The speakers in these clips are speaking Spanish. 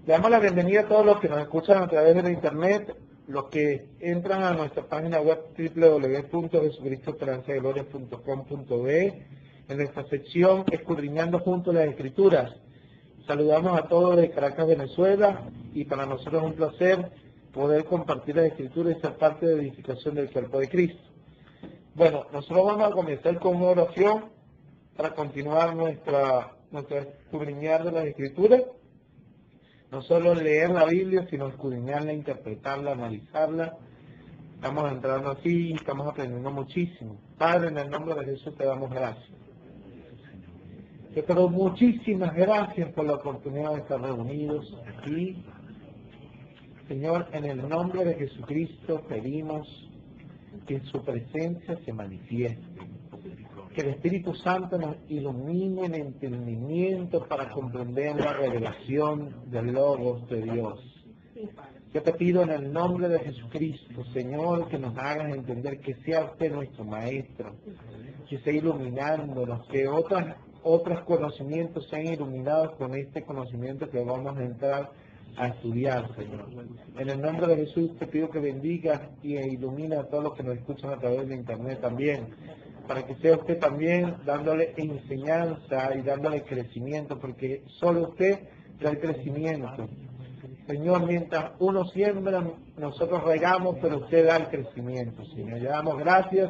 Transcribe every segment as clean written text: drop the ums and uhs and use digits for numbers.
Le damos la bienvenida a todos los que nos escuchan a través de la internet, los que entran a nuestra página web www.jesucristoesperanzadegloria.com.be en nuestra sección Escudriñando Juntos las Escrituras. Saludamos a todos de Caracas, Venezuela, y para nosotros es un placer poder compartir las Escrituras y ser parte de la edificación del cuerpo de Cristo. Bueno, nosotros vamos a comenzar con una oración para continuar nuestra escudriñar de las Escrituras. No solo leer la Biblia, sino escudriñarla, interpretarla, analizarla. Estamos entrando aquí y estamos aprendiendo muchísimo. Padre, en el nombre de Jesús te damos gracias. Te doy muchísimas gracias por la oportunidad de estar reunidos aquí. Señor, en el nombre de Jesucristo pedimos que su presencia se manifieste. Que el Espíritu Santo nos ilumine el entendimiento para comprender la revelación del Logos de Dios. Yo te pido en el nombre de Jesucristo, Señor, que nos hagas entender que sea usted nuestro Maestro, que sea iluminándonos, que otros conocimientos sean iluminados con este conocimiento que vamos a entrar a estudiar, Señor. En el nombre de Jesús te pido que bendigas y ilumina a todos los que nos escuchan a través de internet también, para que sea usted también dándole enseñanza y dándole crecimiento, porque solo usted da el crecimiento. Señor, mientras uno siembra, nosotros regamos, pero usted da el crecimiento, Señor. Le damos gracias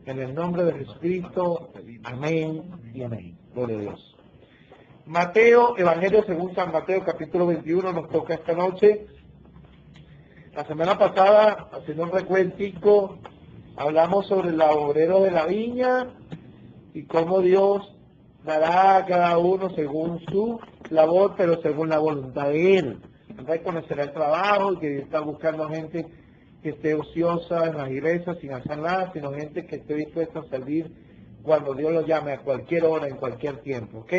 en el nombre de Jesucristo. Amén y amén. Gloria a Dios. Mateo, Evangelio según San Mateo, capítulo 21, nos toca esta noche. La semana pasada, haciendo un recuentico, hablamos sobre el obrero de la viña y cómo Dios dará a cada uno según su labor, pero según la voluntad de Él. Reconocerá el trabajo y que está buscando gente que esté ociosa en las iglesias sin hacer nada, sino gente que esté dispuesta a servir cuando Dios lo llame, a cualquier hora, en cualquier tiempo, ¿ok?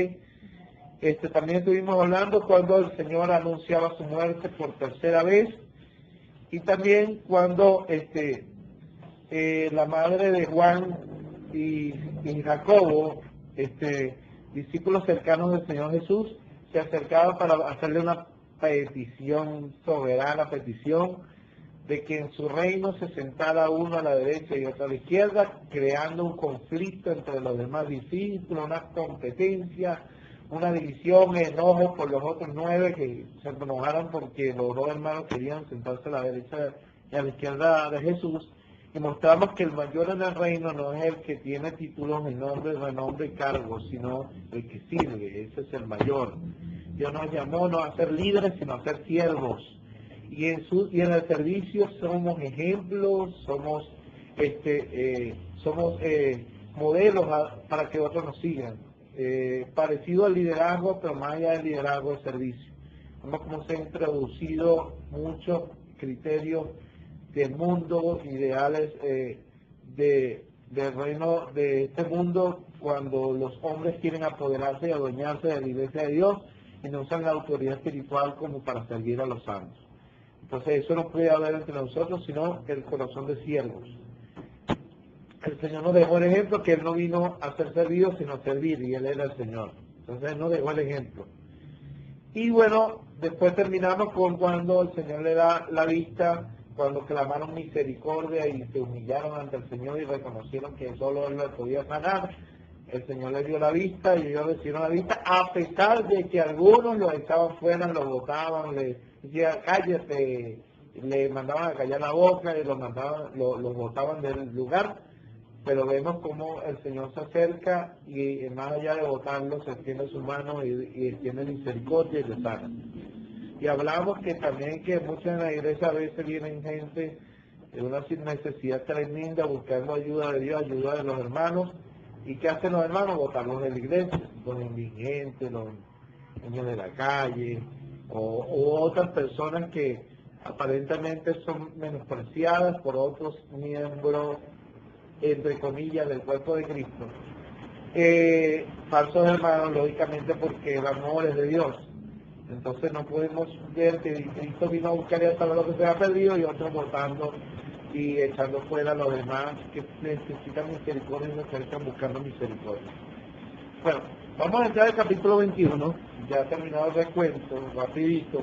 También estuvimos hablando cuando el Señor anunciaba su muerte por tercera vez, y también cuando la madre de Juan y Jacobo, discípulos cercanos del Señor Jesús, se acercaban para hacerle una petición, soberana petición, de que en su reino se sentara uno a la derecha y otro a la izquierda, creando un conflicto entre los demás discípulos, una competencia, una división, enojo por los otros 9 que se enojaron porque los 2 hermanos querían sentarse a la derecha y a la izquierda de Jesús. Y mostramos que el mayor en el reino no es el que tiene títulos, ni nombre, renombre y cargos, sino el que sirve. Ese es el mayor. Dios nos llamó no a ser líderes, sino a ser siervos. Y en el servicio somos ejemplos, somos modelos para que otros nos sigan. Parecido al liderazgo, pero más allá del liderazgo, el servicio. Vemos cómo se han introducido muchos criterios del mundo, ideales del reino de este mundo, cuando los hombres quieren apoderarse y adueñarse de la iglesia de Dios y no usan la autoridad espiritual como para servir a los santos. Entonces eso no puede haber entre nosotros, sino el corazón de siervos. El Señor nos dejó el ejemplo que Él no vino a ser servido, sino a servir, y Él era el Señor. Entonces Él nos dejó el ejemplo. Y bueno, después terminamos con cuando el Señor le da la vista, cuando clamaron misericordia y se humillaron ante el Señor y reconocieron que solo Él le podía sanar. El Señor le dio la vista y ellos recibieron la vista, a pesar de que algunos los echaban fuera, los botaban, le decían cállate, le mandaban a callar la boca y los botaban del lugar. Pero vemos cómo el Señor se acerca y más allá de botarlos, se extiende su mano y extiende misericordia y le sana. Y hablamos que también que muchas en la iglesia a veces vienen gente de una necesidad tremenda buscando ayuda de Dios, ayuda de los hermanos. ¿Y qué hacen los hermanos? Botarlos de la iglesia, los indigentes, los niños de la calle, o otras personas que aparentemente son menospreciadas por otros miembros, entre comillas, del cuerpo de Cristo. Falsos hermanos, lógicamente, porque el amor es de Dios. Entonces no podemos ver que Cristo vino a buscar y a saber lo que se ha perdido y otros votando y echando fuera a los demás que necesitan misericordia y se acercan buscando misericordia. Bueno, vamos a entrar al capítulo 21, ya ha terminado el recuento, rapidito.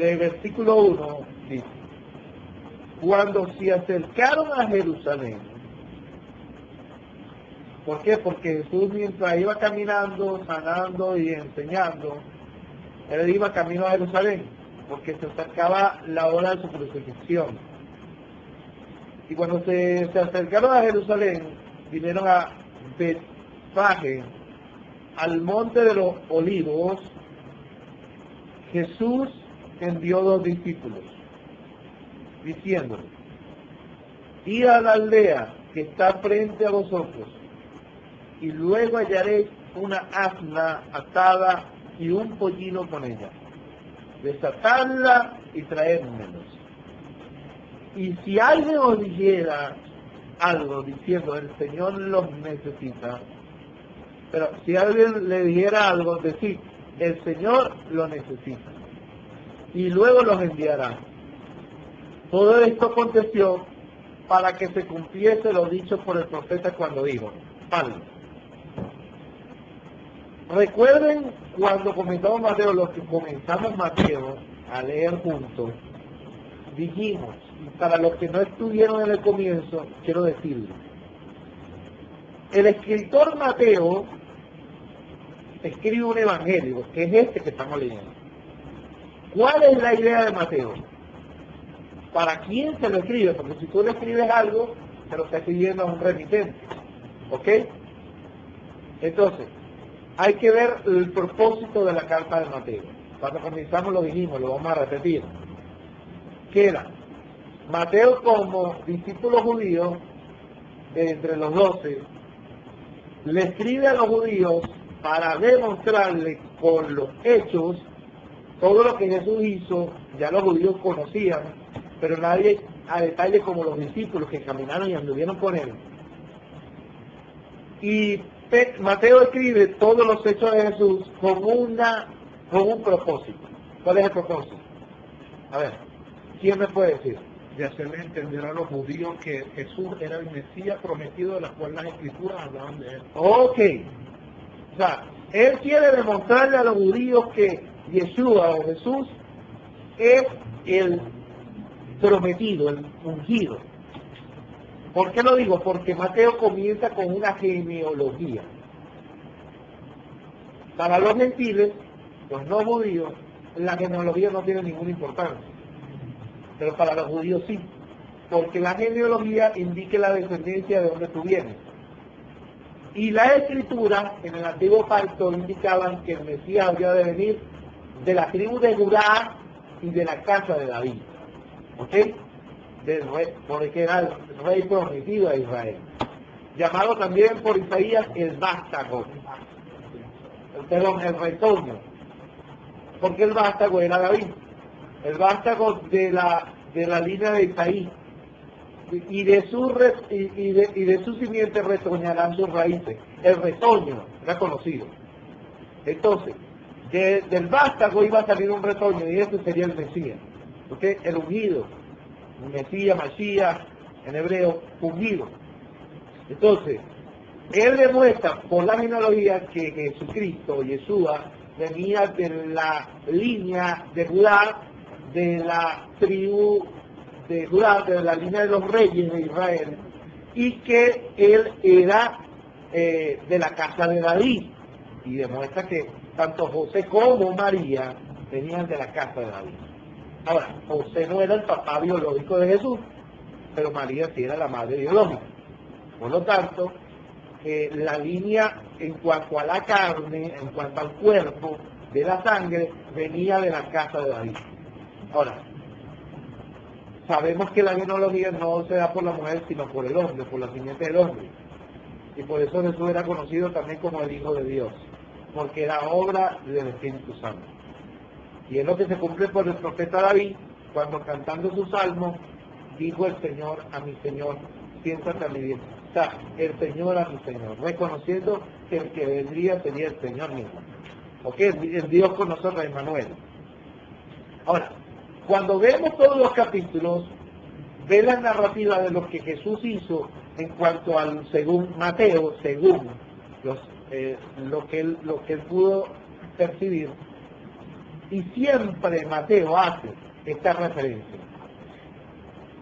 el versículo 1 dice: cuando se acercaron a Jerusalén. ¿Por qué? Porque Jesús, mientras iba caminando, sanando y enseñando, él iba camino a Jerusalén, porque se acercaba la hora de su crucifixión. Y cuando se acercaron a Jerusalén, vinieron a Betfagé, al monte de los olivos. Jesús envió 2 discípulos, diciéndole: id a la aldea que está frente a vosotros, y luego hallaréis una asna atada y un pollino con ella. Desatadla y traédmelos. Y si alguien os dijera algo diciendo: el Señor los necesita, pero si alguien le dijera algo, decid: el Señor lo necesita, y luego los enviará. Todo esto aconteció para que se cumpliese lo dicho por el profeta cuando dijo: Padre. Recuerden cuando comenzamos Mateo, los que comenzamos Mateo a leer juntos, dijimos, y para los que no estuvieron en el comienzo, quiero decirles: el escritor Mateo escribe un evangelio, que es este que estamos leyendo. ¿Cuál es la idea de Mateo? ¿Para quién se lo escribe? Porque si tú le escribes algo, se lo está escribiendo a un remitente. ¿Ok? Entonces, hay que ver el propósito de la carta de Mateo. Cuando comenzamos lo dijimos, lo vamos a repetir. ¿Qué era? Mateo, como discípulo judío, entre los 12, le escribe a los judíos para demostrarles con los hechos todo lo que Jesús hizo. Ya los judíos conocían, pero nadie a detalle como los discípulos que caminaron y anduvieron con él. Y Mateo escribe todos los hechos de Jesús con un propósito. ¿Cuál es el propósito? A ver, ¿quién me puede decir? De hacerles entender a los judíos que Jesús era el Mesías prometido, de la cual las Escrituras hablaban de él. Ok. O sea, él quiere demostrarle a los judíos que Yeshua o Jesús es el prometido, el ungido. ¿Por qué lo digo? Porque Mateo comienza con una genealogía. Para los gentiles, los no judíos, la genealogía no tiene ninguna importancia. Pero para los judíos sí. Porque la genealogía indica la descendencia de donde tú vienes. Y la escritura en el antiguo pacto indicaban que el Mesías había de venir de la tribu de Judá y de la casa de David. ¿Ok? Porque era el rey prometido a Israel. Llamado también por Isaías el vástago. Perdón, el retoño. Porque el vástago era David. El vástago de la línea de Isaí. Y de su simiente retoñarán sus raíces. El retoño era conocido. Entonces, del vástago iba a salir un retoño, y ese sería el Mesías. ¿Ok? El ungido. Mesías, Masías, en hebreo, ungido. Entonces, él demuestra por la genealogía que Jesucristo, Yeshua, venía de la línea de Judá, de la tribu de Judá, de la línea de los reyes de Israel, y que él era de la casa de David, y demuestra que tanto José como María venían de la casa de David. Ahora, José no era el papá biológico de Jesús, pero María sí era la madre biológica. Por lo tanto, la línea en cuanto a la carne, en cuanto al cuerpo de la sangre, venía de la casa de David. Ahora, sabemos que la genealogía no se da por la mujer, sino por el hombre, por la simiente del hombre. Y por eso Jesús era conocido también como el Hijo de Dios, porque era obra del Espíritu Santo. Y es lo que se cumple por el profeta David, cuando cantando su salmo, dijo el Señor a mi Señor, siéntate a mi diestra. O sea, el Señor a mi Señor, reconociendo que el que vendría sería el Señor mismo. ¿Ok? El Dios con nosotros, Emmanuel. Ahora, cuando vemos todos los capítulos, ve la narrativa de lo que Jesús hizo en cuanto al, según Mateo, según lo que él pudo percibir, Y siempre Mateo hace esta referencia.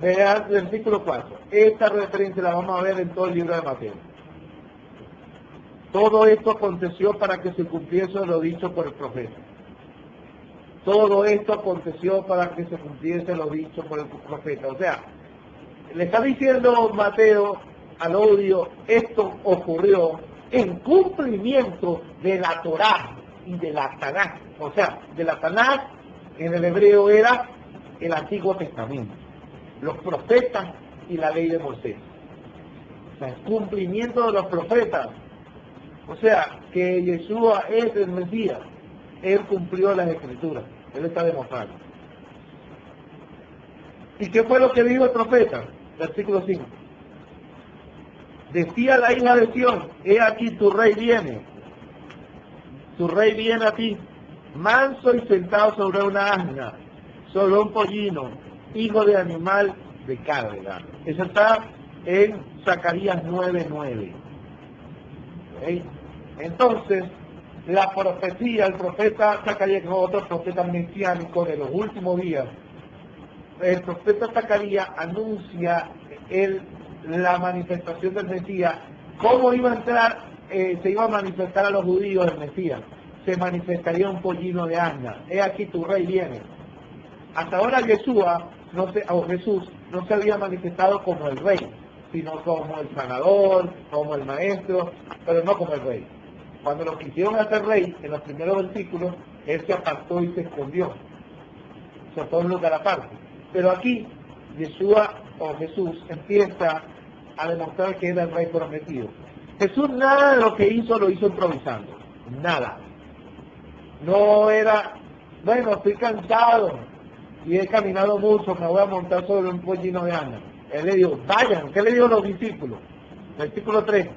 Vean el versículo 4. Esta referencia la vamos a ver en todo el libro de Mateo. Todo esto aconteció para que se cumpliese lo dicho por el profeta. Todo esto aconteció para que se cumpliese lo dicho por el profeta. O sea, le está diciendo Mateo al odio, esto ocurrió en cumplimiento de la Torá y de la Tanaj. O sea, de la Tanaj en el hebreo era el Antiguo Testamento, los profetas y la ley de Moisés. O sea, el cumplimiento de los profetas. O sea, que Yeshua es el Mesías. Él cumplió las Escrituras. Él está demostrando. ¿Y qué fue lo que dijo el profeta? Versículo 5. Decía la hija de Sión, he aquí tu rey viene. Tu rey viene a ti, manso y sentado sobre una asna, sobre un pollino, hijo de animal de carga. Eso está en Zacarías 9:9. ¿Okay? Entonces, la profecía, el profeta Zacarías, otro profeta mesiánico de los últimos días, el profeta Zacarías anuncia la manifestación del Mesías, cómo iba a entrar, se iba a manifestar a los judíos el Mesías, se manifestaría un pollino de asna, he aquí tu rey viene. Hasta ahora Yeshua, Jesús, no se había manifestado como el rey, sino como el sanador, como el maestro, pero no como el rey. Cuando lo quisieron hacer rey, en los primeros versículos, él se apartó y se escondió. Se fue a un lugar aparte. Pero aquí, Yeshua o Jesús empieza a demostrar que era el rey prometido. Jesús nada de lo que hizo lo hizo improvisando. Nada. No era, bueno, estoy cansado y he caminado mucho, me voy a montar sobre un pollino de asna. Él le dijo, vayan. ¿Qué le dijo a los discípulos? Versículo 3.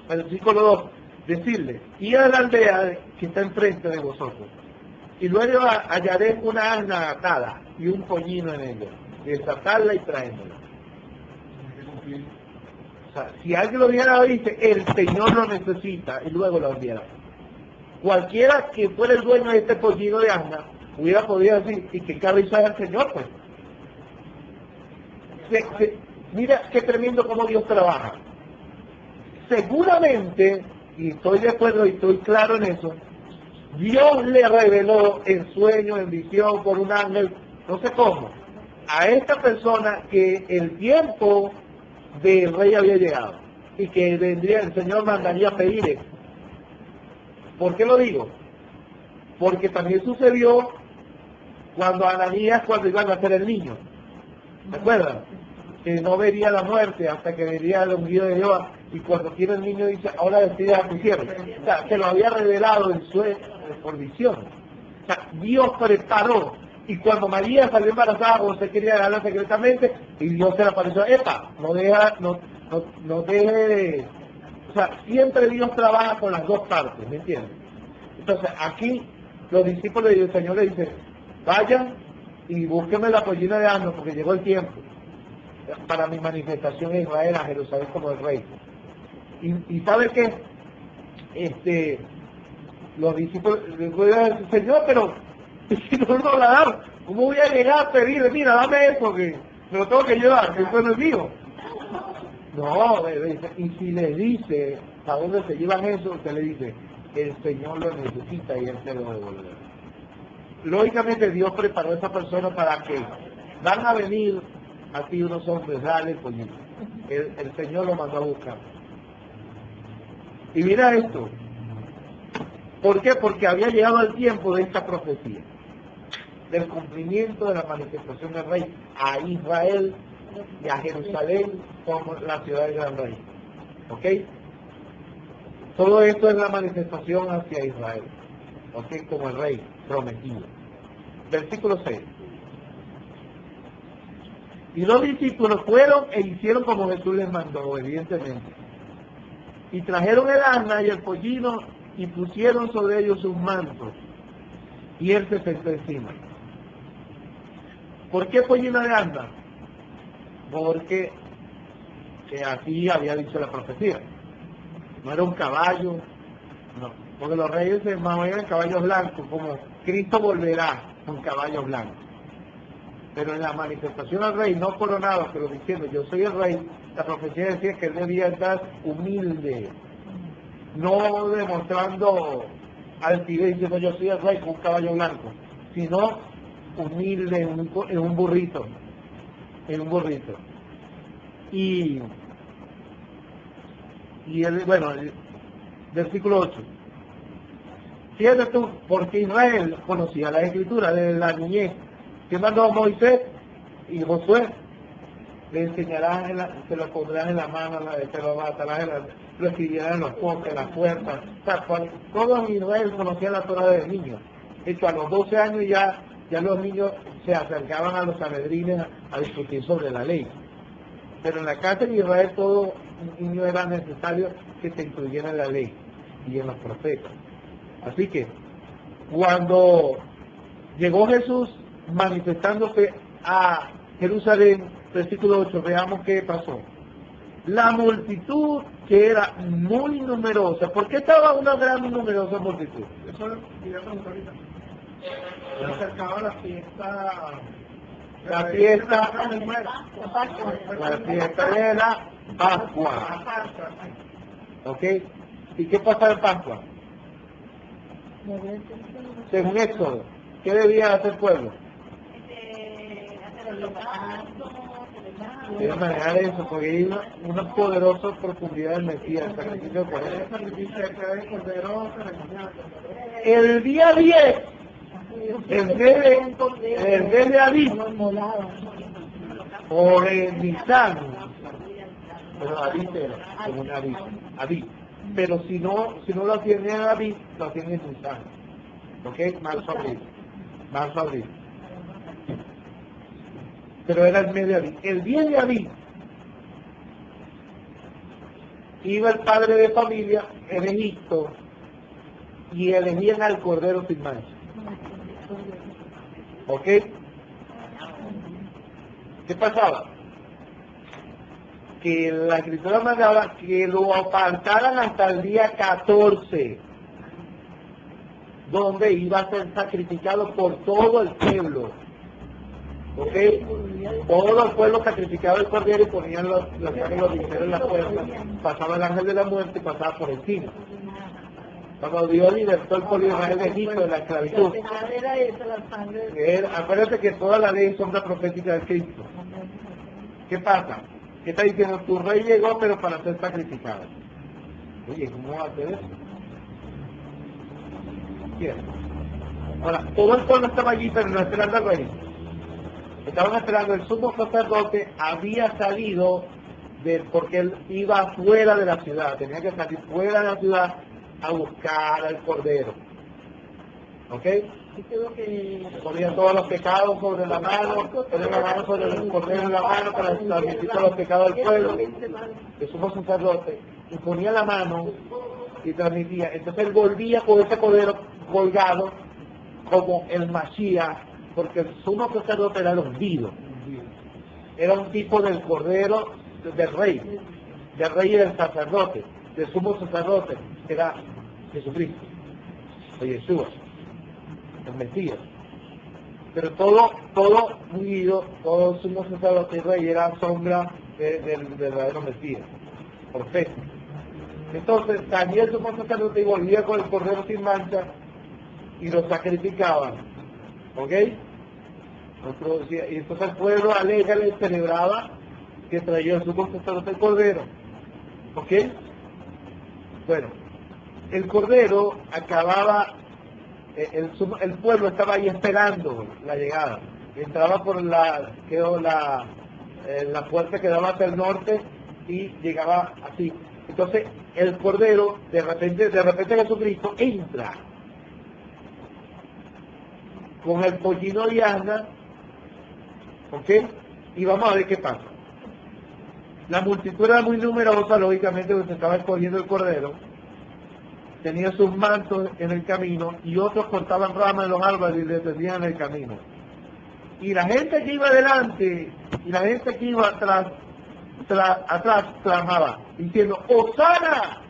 Versículo 2. Decirle, y a la aldea que está enfrente de vosotros, y luego hallaré una asna atada y un pollino en ella, desatarla y traérmela. O sea, si alguien lo viera hoy, dice, el Señor lo necesita, y luego lo enviará. Cualquiera que fuera el dueño de este pollino de asna, hubiera podido decir, ¿y qué cabeza es el Señor, pues? Mira qué tremendo cómo Dios trabaja. Seguramente, y estoy de acuerdo y estoy claro en eso, Dios le reveló en sueño, en visión, por un ángel, no sé cómo, a esta persona que el tiempo del rey había llegado y que vendría, el Señor mandaría a pedir eso. ¿Por qué lo digo? Porque también sucedió cuando Ananías, cuando iban a nacer el niño. ¿Se acuerdan? Que no vería la muerte hasta que vería el ungido de Dios, y cuando tiene el niño dice, ahora decide a tu siervo. O sea, se lo había revelado en sueño, por visión. O sea, Dios preparó, y cuando María salió embarazada, o se quería ganarla secretamente, y Dios se le apareció, ¡epa! No deje de... O sea, siempre Dios trabaja con las dos partes, ¿me entiendes? Entonces, aquí, los discípulos del Señor le dicen, vayan y búsquenme la pollina de asno, porque llegó el tiempo para mi manifestación en Israel, a Jerusalén como el rey. Y ¿sabe qué? Los discípulos le pueden decir, Señor, pero si no lo va a dar, ¿cómo voy a llegar a pedirle? Mira, dame eso, que me lo tengo que llevar, que eso no es mío. No, y si le dice a dónde se llevan eso, usted le dice, el Señor lo necesita y Él se lo devolverá. Lógicamente Dios preparó a esa persona para que van a venir a ti unos hombres, dale el pollito. El Señor lo mandó a buscar. Y mira esto. ¿Por qué? Porque había llegado el tiempo de esta profecía, del cumplimiento de la manifestación del rey a Israel y a Jerusalén como la ciudad del gran rey. ¿Ok? Todo esto es la manifestación hacia Israel. ¿Ok? Como el rey prometido. Versículo 6. Y los discípulos fueron e hicieron como Jesús les mandó, evidentemente. Y trajeron el asna y el pollino y pusieron sobre ellos sus mantos. Y él se sentó encima. ¿Por qué pollino de asna? Porque así había dicho la profecía. No era un caballo, no. porque los reyes se movían en caballos blancos, como Cristo volverá con caballos blancos. Pero en la manifestación al rey, no coronado, pero diciendo yo soy el rey, la profecía decía que él debía estar humilde, no demostrando altivez diciendo yo soy el rey con un caballo blanco, sino humilde en un burrito, y bueno, el versículo 8. Fíjate tú, porque Israel conocía la escritura de la niñez. ¿Qué mandó a Moisés y Josué? Le enseñarás, se lo pondrás en la mano, se lo atarás, lo escribirás en los postes, en las puertas. O sea, todos en Israel conocían la Torah de niños. De hecho, a los 12 años ya los niños se acercaban a los sanedrines a discutir sobre la ley. Pero en la casa de Israel todo niño era necesario que se incluyera en la ley y en los profetas. Así que cuando llegó Jesús manifestándose a Jerusalén, versículo 8, veamos qué pasó. La multitud que era muy numerosa. ¿Por qué estaba una gran y numerosa multitud? Eso lo quería preguntar ahorita. Se acercaba la fiesta de la Pascua. ¿Ok? ¿Y qué pasa en Pascua? Según Éxodo, ¿qué debía hacer el pueblo? Debe manejar eso, porque hay una poderosa profundidad del Mesías, el sacrificio de cordero. El día 10, el mes de Abib, o en Nisan, pero Abib era, como un Abib. Pero si no lo tienen en Abib, lo tienen en Nisan. ¿Ok? Marzo, abril. Pero era el mes de Abib. El día de Abib iba el padre de familia en Egipto y elegían al cordero sin mancha. ¿Ok? ¿Qué pasaba? Que la escritura mandaba que lo apartaran hasta el día 14, donde iba a ser sacrificado por todo el pueblo. ¿Ok? Todo el pueblo sacrificaba el cordero y ponían los dinteros en la puerta. Pasaba el ángel de la muerte y pasaba por encima. Cuando Dios libertó el pueblo de Israel de Egipto de la esclavitud. Acuérdate que toda la ley es sombra profética de Cristo. ¿Qué pasa? ¿Qué está diciendo? Tu rey llegó, pero para ser sacrificado. Oye, ¿cómo va a hacer eso? Bien. Ahora, todo el pueblo estaba allí, pero no esperando al rey. Estaban esperando, el sumo sacerdote había salido porque él iba fuera de la ciudad, tenía que salir fuera de la ciudad a buscar al cordero. ¿Ok? Ponía todos los pecados sobre la mano, ponía la mano sobre el cordero en la mano para transmitir todos los pecados del pueblo, el sumo sacerdote, y ponía la mano y transmitía. Entonces él volvía con ese cordero colgado como el Mashiach, porque el sumo sacerdote era el ungido. Era un tipo del cordero del rey y del sacerdote, del sumo sacerdote, que era Jesucristo, o Yeshua, el Mesías. Pero todo ungido, todo sumo sacerdote y rey era sombra del verdadero Mesías, profeta. Entonces salía el sumo sacerdote y volvía con el cordero sin mancha y lo sacrificaban. ¿Ok? Y entonces el pueblo alegre celebraba que traía el sumo sacerdote el cordero. ¿Ok? Bueno, el cordero acababa, el pueblo estaba ahí esperando la llegada. Entraba por la puerta que daba hacia el norte y llegaba así. Entonces el cordero, de repente Jesucristo entra con el pollino de Ana, ¿ok? Y vamos a ver qué pasa. La multitud era muy numerosa, lógicamente, porque se estaba escogiendo el cordero. Tenía sus mantos en el camino y otros cortaban ramas de los árboles y le tendían en el camino. Y la gente que iba adelante y la gente que iba atrás clamaba, diciendo, ¡Hosana!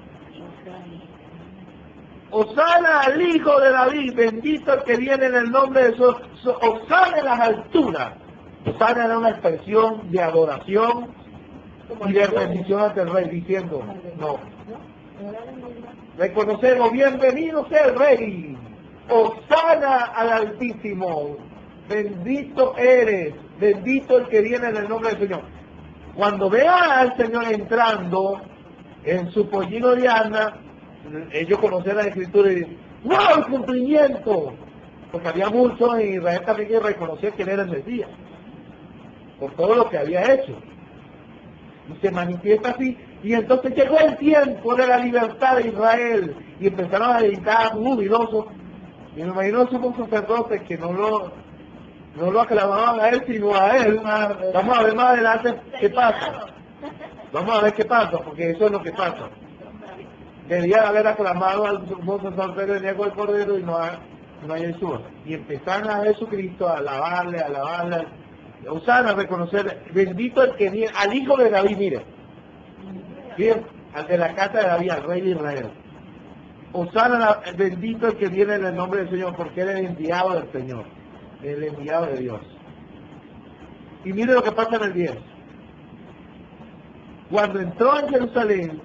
Osana al Hijo de David, bendito el que viene en el nombre de Jesús. Osana en las alturas. Osana era una expresión de adoración y de bendición ante el Rey, diciendo, no. Reconocemos, bienvenido sea el Rey. Osana al Altísimo. Bendito eres, bendito el que viene en el nombre del Señor. Cuando vea al Señor entrando en su pollino de Ana, ellos conocían la Escritura y dicen, ¡wow, el cumplimiento! Porque había muchos en Israel también que reconocían que él era el Mesías, por todo lo que había hecho. Y se manifiesta así, y entonces llegó el tiempo de la libertad de Israel, y empezaron a dedicar jubilosos, y me imagino somos sacerdotes que no lo aclamaban a él, sino a él. Vamos a ver más adelante qué pasa. Vamos a ver qué pasa, porque eso es lo que pasa. Debía haber aclamado al sumo sacerdote de Diego el Cordero y no a Yeshua. Y empezaron a Jesucristo a alabarle, usar a reconocer, bendito el que viene, al Hijo de David, mire. Bien, al de la casa de David, al Rey de Israel. Osana, bendito el que viene en el nombre del Señor, porque él es el enviado del Señor, el enviado de Dios. Y mire lo que pasa en el 10. Cuando entró en Jerusalén,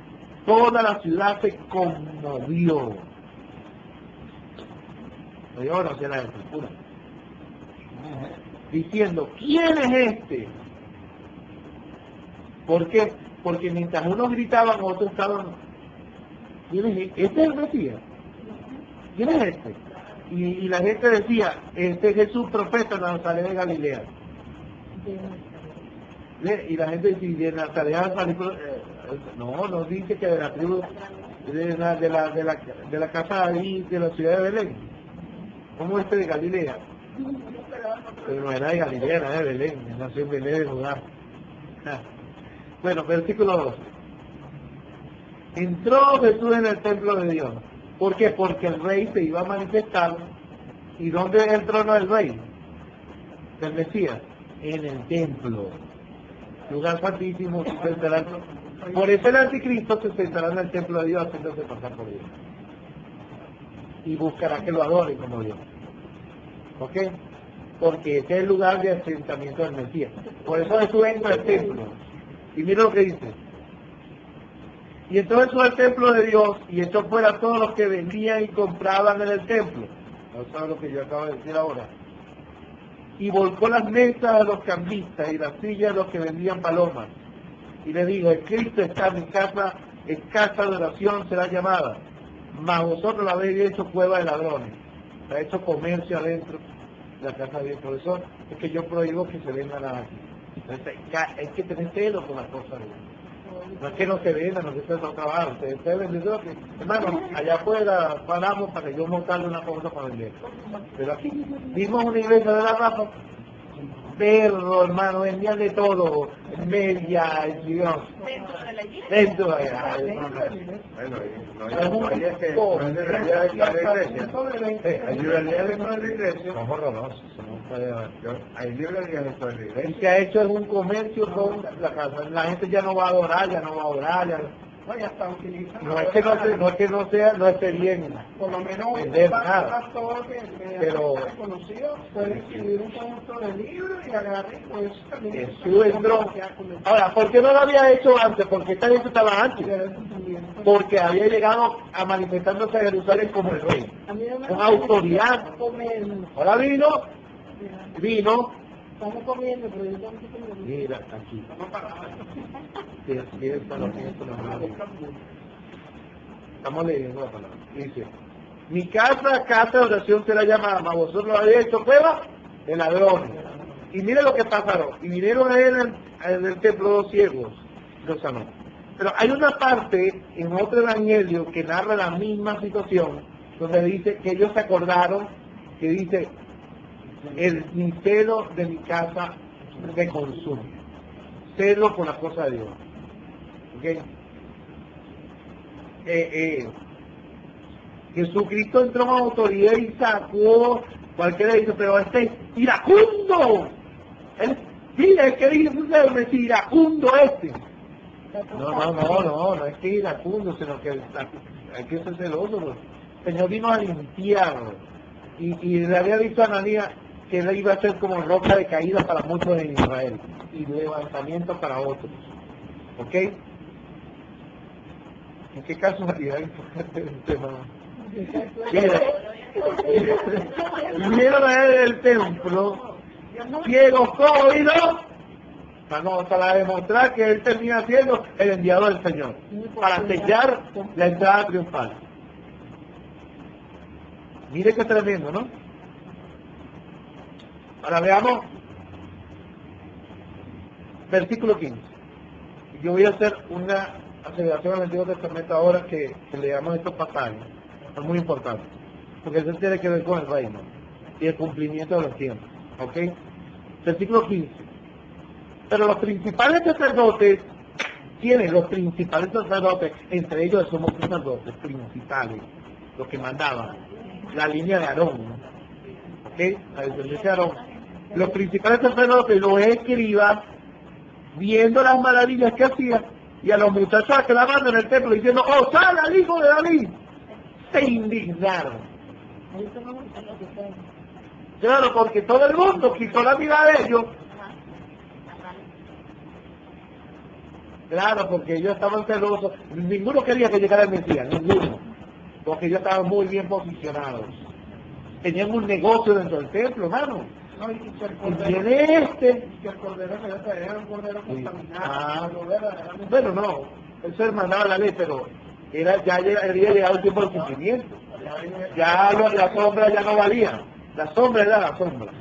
toda la ciudad se conmovió. Yo no sé la escritura. Diciendo, ¿quién es este? ¿Por qué? Porque mientras unos gritaban, otros estaban, ¿quién es este? ¿Este es el Mesías? ¿Quién es este? Y la gente decía, este es Jesús, profeta de Nazaret de Galilea. Y la gente dice, de Nazaret no dice que de la tribu, de la casa de la ciudad de Belén. ¿Cómo este de Galilea? Pero no era de Galilea, era de Belén, nació en Belén de Judá. Bueno, versículo 12. Entró Jesús en el templo de Dios. ¿Por qué? Porque el rey se iba a manifestar. ¿Y dónde es el trono del rey? Del Mesías. En el templo. Lugar santísimo. Por eso el anticristo se sentará en el templo de Dios haciéndose pasar por Dios. Y buscará que lo adoren como Dios. ¿Ok? Porque ese es el lugar de asentamiento del Mesías. Por eso Jesús entra al templo. Y mira lo que dice. Y entonces fue al templo de Dios y echó fuera a todos los que vendían y compraban en el templo. Eso es lo que yo acabo de decir ahora. Y volcó las mesas a los cambistas y las sillas a los que vendían palomas. Y le dijo, el Cristo está en mi casa, es casa de oración será llamada. Mas vosotros la habéis hecho cueva de ladrones. Se ha hecho comercio adentro de la casa de Dios. Por eso es que yo prohíbo que se venda nada aquí. Entonces, hay que tener celo con las cosas de Dios. No es que no se venda, no se puede trabajar. Usted vendedor, hermano, allá afuera paramos para que yo montarle una cosa para vender. Pero aquí vimos una iglesia de la Rafa, perro, hermano, vendían de todo, media, Dios. Dentro de la iglesia. Bueno, no es que no es de realidad de la iglesia. Hay librería dentro de la iglesia. Son horrorosos. Hay librería dentro de la iglesia. Y se ha hecho un comercio con la casa. La gente ya no va a adorar, ya no va a orar, ya ya está utilizando. No es que no esté bien. Por lo menos vender nada. Pero conocido puede escribir un conjunto de libros y agarrar pues también. Ahora, ¿por qué no lo había hecho antes? Porque esta gente estaba antes. Porque había llegado a manifestándose a Jerusalén como el rey. Con autoridad. Ahora vino. Estamos comiendo, pero yo también estoy comiendo. Mira, aquí. Estamos leyendo la palabra. Dice, mi casa de oración será llamada, mas vosotros lo habéis hecho cueva de ladrones. Y mire lo que pasaron. Y vinieron a él en el templo dos ciegos, los sanó. Pero hay una parte en otro evangelio que narra la misma situación, donde dice que ellos se acordaron, que dice, mi celo de mi casa me consume. Celo por la cosa de Dios. ¿Okay? Jesucristo entró con autoridad y sacó, cualquiera dice, pero este es iracundo. Mira, es que dice es iracundo este. No es que iracundo, sino que hay que ser celoso. Pues. El Señor vino a limpiar y le había dicho a Ananías que él iba a ser como roca de caída para muchos en Israel y levantamiento para otros. ¿Ok? ¿En qué casualidad importante el tema? Vinieron a él el templo, ciegos, cogidos, para demostrar que él termina siendo el enviado del Señor, para sellar la entrada triunfal. Mire qué tremendo, ¿no? Ahora veamos versículo 15. Yo voy a hacer una aceleración al Antiguo Testamento ahora que leamos estos pasajes. Es muy importante, porque eso tiene que ver con el reino y el cumplimiento de los tiempos. ¿Ok? Versículo 15. Pero los principales sacerdotes, ¿quiénes? Los principales sacerdotes, entre ellos somos sacerdotes principales, los que mandaban, la línea de Aarón, ¿ok? La descendencia de Aarón. Los principales sacerdotes, los escribas, viendo las maravillas que hacía, y a los muchachos aclamando en el templo diciendo, ¡Hosana al hijo de David! Se indignaron. Claro, porque todo el mundo quitó la vida de ellos. Claro, porque ellos estaban celosos. Ninguno quería que llegara el Mesías, ninguno. Porque ellos estaban muy bien posicionados. Tenían un negocio dentro del templo, hermano. No, y Y viene este. que el cordero era un cordero contaminado. Bueno, no. Eso es mandaba la ley, pero ya había llegado el tiempo del cumplimiento. Ya la sombra ya no valía. La sombra era la sombra.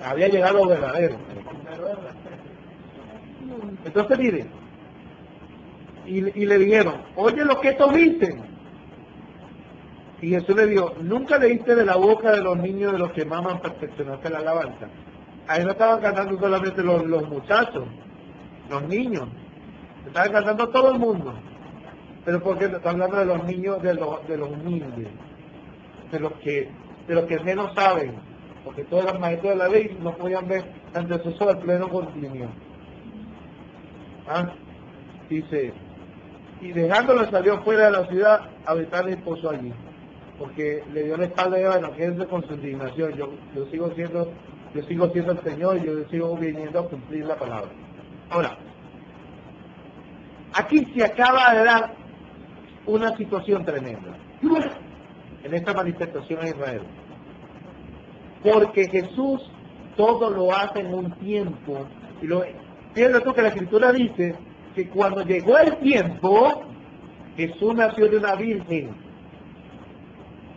Había llegado lo verdadero. Entonces miren, y le dijeron, oye lo que estos dicen. Y Jesús le dijo, ¿nunca leíste de la boca de los niños de los que maman perfeccionarse la alabanza? Ahí no estaban cantando solamente los muchachos, los niños, estaban cantando todo el mundo. Pero porque está hablando de los niños, de los humildes, de los que menos saben, porque todos los maestros de la ley no podían ver ante sus ojos el pleno cumplimiento. Dice, y dejándolo salió fuera de la ciudad a habitar el esposo allí, porque le dio la espalda y bueno, quédense con su indignación, yo sigo siendo el Señor, yo sigo viniendo a cumplir la palabra. Ahora, aquí se acaba de dar una situación tremenda en esta manifestación en Israel, porque Jesús todo lo hace en un tiempo, y fíjate tú que la Escritura dice que cuando llegó el tiempo, Jesús nació de una virgen.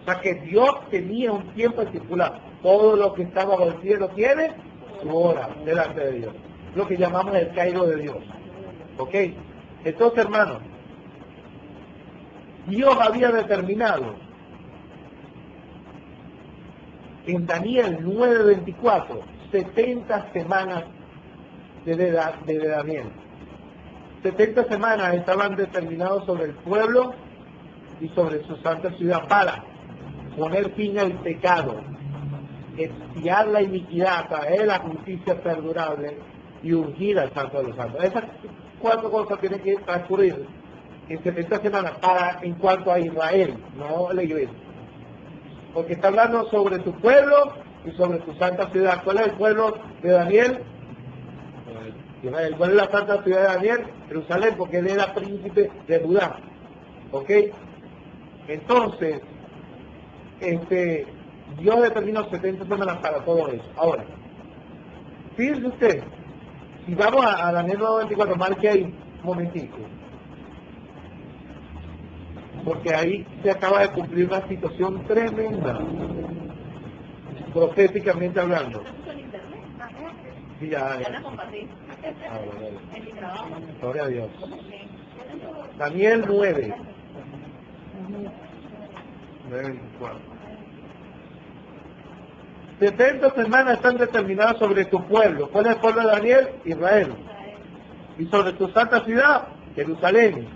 O sea que Dios tenía un tiempo estipulado. Todo lo que estaba bajo el cielo tiene su hora delante de Dios. Lo que llamamos el cairo de Dios. ¿Ok? Entonces, hermanos, Dios había determinado en Daniel 9:24 70 semanas de Daniel. 70 semanas estaban determinados sobre el pueblo y sobre su santa ciudad para poner fin al pecado, expiar la iniquidad, traer la justicia perdurable y ungir al santo de los santos. Esas 4 cosas tienen que transcurrir en 70 semanas en cuanto a Israel, no la iglesia. Porque está hablando sobre su pueblo y sobre su santa ciudad. ¿Cuál es el pueblo de Daniel? Israel. ¿Cuál es la santa ciudad de Daniel? Jerusalén, porque él era príncipe de Judá. ¿Ok? Entonces, Dios determinó 70 semanas para todo eso. Ahora, fíjense usted, si vamos a Daniel 9:24, marque ahí un momentico. Porque ahí se acaba de cumplir una situación tremenda, proféticamente hablando. Sí, ya. Gloria a Dios. Daniel 9. 9:24. 70 semanas están determinadas sobre tu pueblo. ¿Cuál es el pueblo de Daniel? Israel. Y sobre tu santa ciudad, Jerusalén.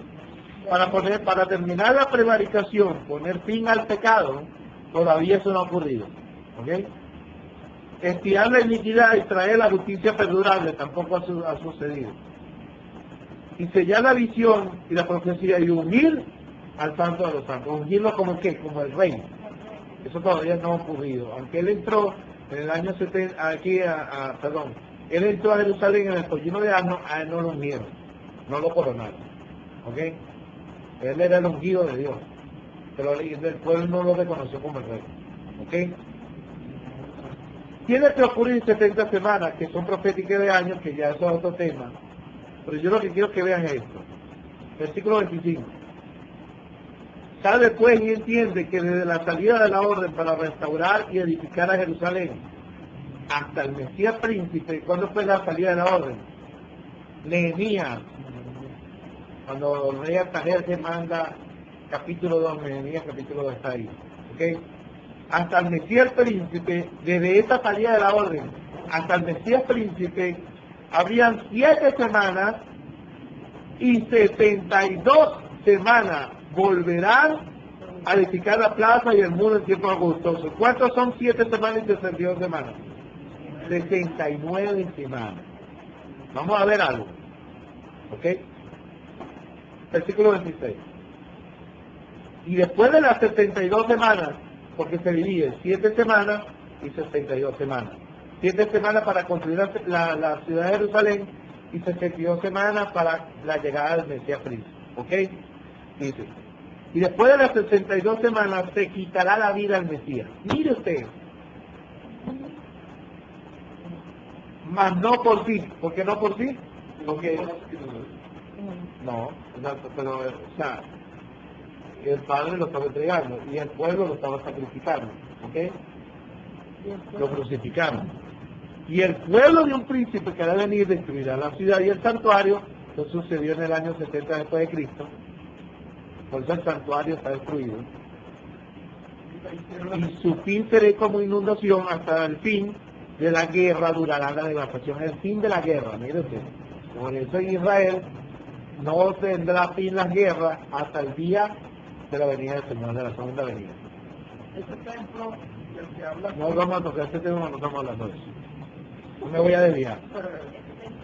Para terminar la prevaricación, poner fin al pecado, todavía eso no ha ocurrido. ¿Ok? Expiar la iniquidad y traer la justicia perdurable tampoco ha sucedido. Y sellar la visión y la profecía y unir al Santo de los Santos. Ungirlo como qué, como el rey. Eso todavía no ha ocurrido. Aunque él entró en el año 70, él entró a Jerusalén en el pollino de asno, a él no lo ungieron, no lo coronaron. ¿Ok? Él era el ungido de Dios, pero el pueblo no lo reconoció como el rey. ¿Ok? Tiene que ocurrir 70 semanas, que son proféticas de años, que ya eso es otro tema. Pero yo lo que quiero que vean es esto. Versículo 25. Sabe pues y entiende que desde la salida de la orden para restaurar y edificar a Jerusalén hasta el Mesías príncipe, ¿cuándo fue la salida de la orden? Nehemías, cuando el rey Artajerjes manda capítulo 2, Nehemías capítulo 2 está ahí. ¿Ok? Hasta el Mesías príncipe, desde esta salida de la orden hasta el Mesías príncipe, habrían 7 semanas y 72 semanas volverán a edificar la plaza y el muro en tiempo agostoso. ¿Cuántos son 7 semanas y 62 semanas? 69 semanas. Vamos a ver algo. ¿Ok? Versículo 26. Y después de las 72 semanas, porque se divide 7 semanas y 62 semanas. 7 semanas para construir la ciudad de Jerusalén y 62 semanas para la llegada del Mesías príncipe. ¿Ok? Dice, y después de las 62 semanas se quitará la vida al Mesías. Mire usted. Mas no por sí. ¿Por qué no por sí? Porque no, exacto, pero o sea, el Padre lo estaba entregando y el pueblo lo estaba sacrificando. ¿Ok? Lo crucificaron. Y el pueblo de un príncipe que debe venir destruirá la ciudad y el santuario. Eso sucedió en el año 70 después de Cristo. Por eso el santuario está destruido. Y su fin será como inundación hasta el fin de la guerra, durará la devastación. El fin de la guerra, mire usted. Por eso en Israel no tendrá fin las guerras hasta el día de la venida del Señor, de la segunda venida. Ese templo del que habla... No vamos a tocar este tema, no estamos hablando de eso. No me voy a desviar.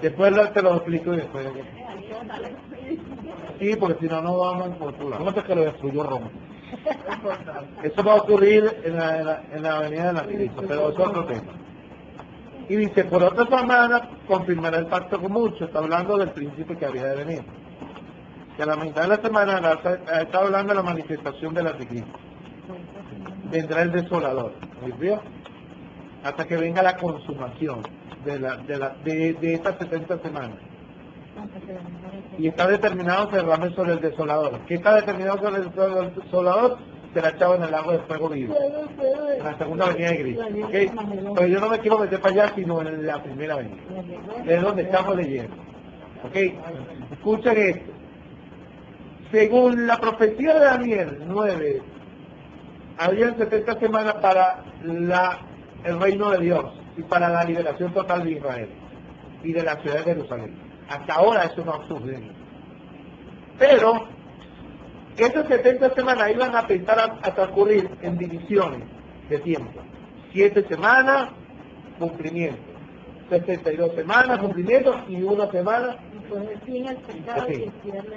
Después te lo explico y después... Sí, porque si no, no vamos por tu lado. ¿Cómo es que lo destruyó Roma? Eso va a ocurrir en la avenida de la Cristo, pero es otro tema. Y dice, por otra semana confirmará el pacto con muchos. Está hablando del príncipe que había de venir. Que a la mitad de la semana está hablando de la manifestación del anticristo. Vendrá el desolador. ¿Vio? Hasta que venga la consumación de estas 70 semanas. Y está determinado cerrarme sobre el desolador. ¿Qué está determinado sobre el desolador? Será echado en el lago de fuego vivo. En la segunda venida de Cristo. ¿Okay? Pero yo no me quiero meter para allá, sino en la primera venida. Es donde estamos leyendo. ¿Ok? Escuchen esto. Según la profecía de Daniel 9, habían 70 semanas para el reino de Dios y para la liberación total de Israel y de la ciudad de Jerusalén. Hasta ahora eso no ha sucedido. Pero esas 70 semanas iban a empezar a transcurrir en divisiones de tiempo. 7 semanas, cumplimiento. 62 semanas, cumplimiento, y 1 semana. Así.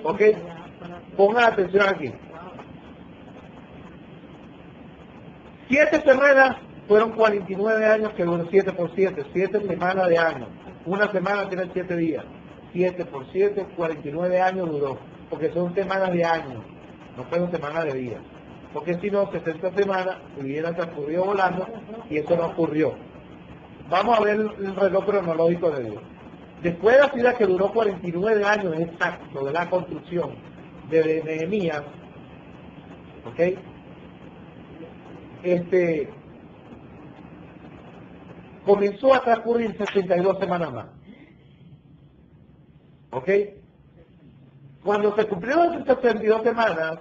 ¿Ok? Pongan atención aquí. 7 semanas fueron 49 años, que duró 7 por 7. 7 semanas de año. Una semana tiene 7 días. 7 por 7, 49 años duró. Porque son semanas de año. No fueron semanas de días. Porque si no, 60 semanas hubieran transcurrido volando y eso no ocurrió. Vamos a ver el reloj cronológico de Dios. Después de la ciudad que duró 49 años exacto de la construcción de Nehemías, ¿ok? Comenzó a transcurrir 62 semanas más. ¿Ok? Cuando se cumplieron esas 62 semanas,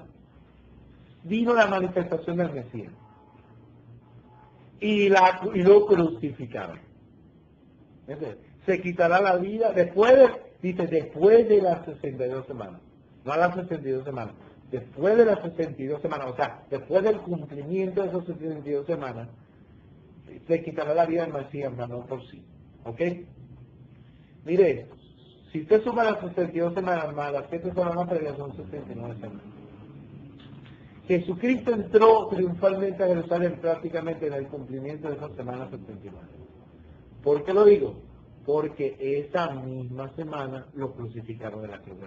vino la manifestación del Mesías. Y lo crucificaron. Se quitará la vida después de las 62 semanas. No a las 62 semanas. Después de las 62 semanas, o sea, después del cumplimiento de esas 62 semanas, se quitará la vida del Mesías, no por sí. ¿Ok? Mire, si usted suma las 62 semanas más las 7 semanas previas, son 69 semanas. Jesucristo entró triunfalmente a Jerusalén prácticamente en el cumplimiento de esa semana 79. ¿Por qué lo digo? Porque esa misma semana lo crucificaron en la cruz.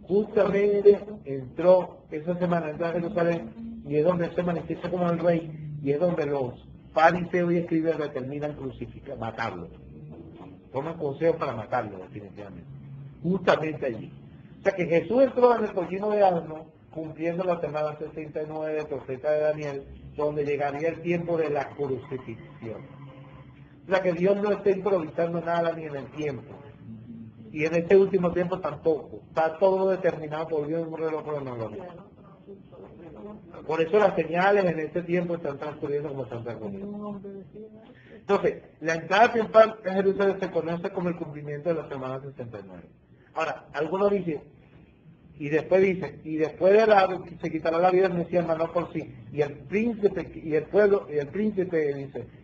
Justamente entró esa semana, entró a Jerusalén, y es donde se manifiesta como el rey, y es donde los fariseos y escribas determinan crucificar, matarlo. Toman consejo para matarlo, definitivamente. Justamente allí. O sea que Jesús entró en el pollino de asno, cumpliendo la semana 69, profeta de Daniel, donde llegaría el tiempo de la crucifixión. O sea que Dios no está improvisando nada ni en el tiempo. Y en este último tiempo tampoco. Está todo determinado por Dios en un reloj cronológico. Por eso las señales en este tiempo están transcurriendo como están transcurriendo. Entonces, la entrada triunfal a Jerusalén se conoce como el cumplimiento de la semana 69. Ahora, algunos dicen, y después se quitará la vida del Mesías, mas no por sí. Y el príncipe dice,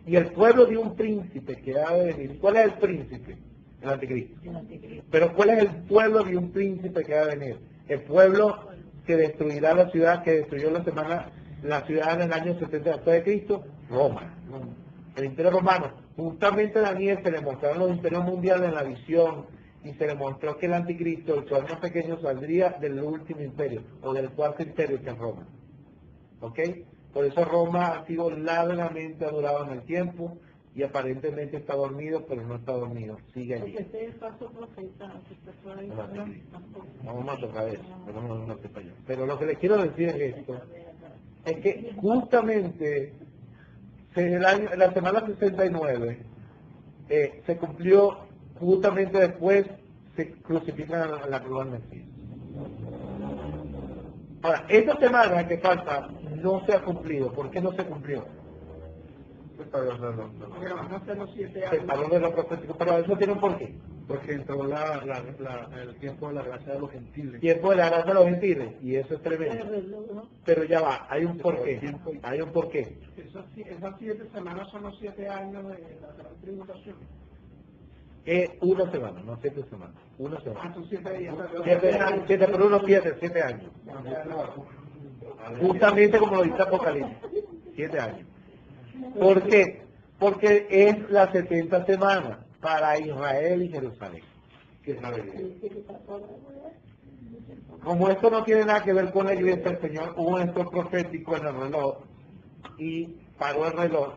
y el pueblo de un príncipe que ha de venir. ¿Cuál es el príncipe? El anticristo. Pero ¿cuál es el pueblo de un príncipe que ha de venir? El pueblo que destruirá la ciudad, que destruyó la ciudad en el año 70 después de Cristo, Roma. El imperio romano. Justamente a Daniel se le mostraron los imperios mundiales en la visión, y se le mostró que el anticristo, el cual más pequeño, saldría del último imperio, o del cuarto imperio, que es Roma. ¿Ok? Por eso Roma ha sido largamente adorado en el tiempo, y aparentemente está dormido, pero no está dormido, sigue allí. Porque ese falso profeta que se fue ahí, Vamos a tocar eso, pero no sé para allá. Pero lo que les quiero decir es esto, es que justamente en la semana 69 se cumplió, justamente después se crucifican a la cruz del Mesías. Ahora, esta semana que falta no se ha cumplido. ¿Por qué no se cumplió? Porque van a ser los 7 Se años. paró de lo profético, pero eso tiene un porqué. Porque entró el tiempo de la gracia de los gentiles. Tiempo de la gracia de los gentiles, y eso es tremendo. Pero ya va, hay un porqué. Hay un porqué. Esas 7 semanas son los 7 años de la gran tribulación. Una semana, no 7 semanas. Una semana. Son 7 días. 7 por 1, 7 años. Justamente como lo dice Apocalipsis. 7 años. ¿Por qué? Porque es la 70 semana para Israel y Jerusalén. Que es la verdad. Como esto no tiene nada que ver con la iglesia, el Señor hubo un esto profético en el reloj y paró el reloj,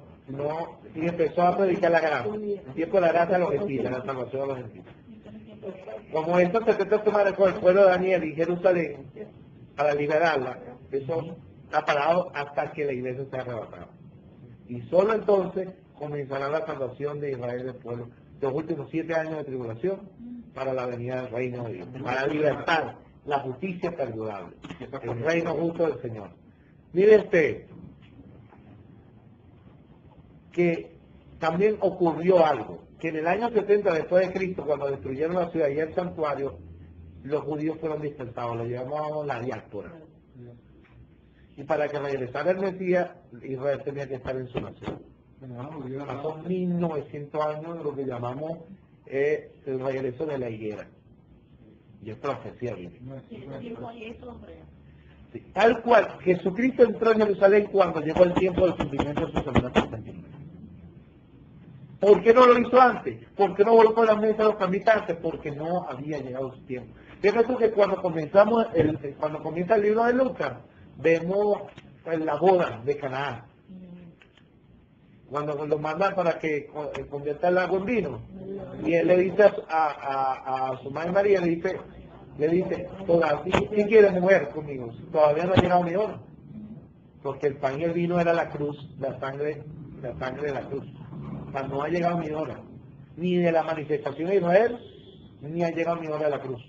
y empezó a predicar la gracia, el tiempo de la gracia a los gentiles, la salvación a los gentiles. Como estos 70 semanas con el pueblo de Daniel y Jerusalén, para liberarla, eso está parado hasta que la iglesia sea arrebatada. Y solo entonces comenzará la salvación de Israel del pueblo, los últimos 7 años de tribulación, para la venida del reino de Dios, para libertar la justicia perdurable, el reino justo del Señor. Mire esto, que también ocurrió algo, que en el año 70 después de Cristo, cuando destruyeron la ciudad y el santuario, los judíos fueron dispersados, lo llamamos la diáspora. Y para que regresara el Mesías, Israel tenía que estar en su nación. Pasó 1900 años de lo que llamamos el regreso de la higuera. Y es profecía bíblica. Sí. Tal cual, Jesucristo entró en Jerusalén cuando llegó el tiempo del cumplimiento de su semana 69. ¿Por qué no lo hizo antes? ¿Por qué no volvió por la mesa de los camitantes? Porque no había llegado su tiempo. Fíjate que cuando comienza el libro de Lucas, vemos la boda de Canaán. Cuando lo mandan para que convierta el agua en vino. Y él le dice a su madre María, le dice, ¿quién quiere mujer conmigo? Todavía no ha llegado mi hora. Porque el pan y el vino era la cruz, la sangre de la cruz. O sea, no ha llegado mi hora. Ni de la manifestación de Israel, ni ha llegado mi hora de la cruz.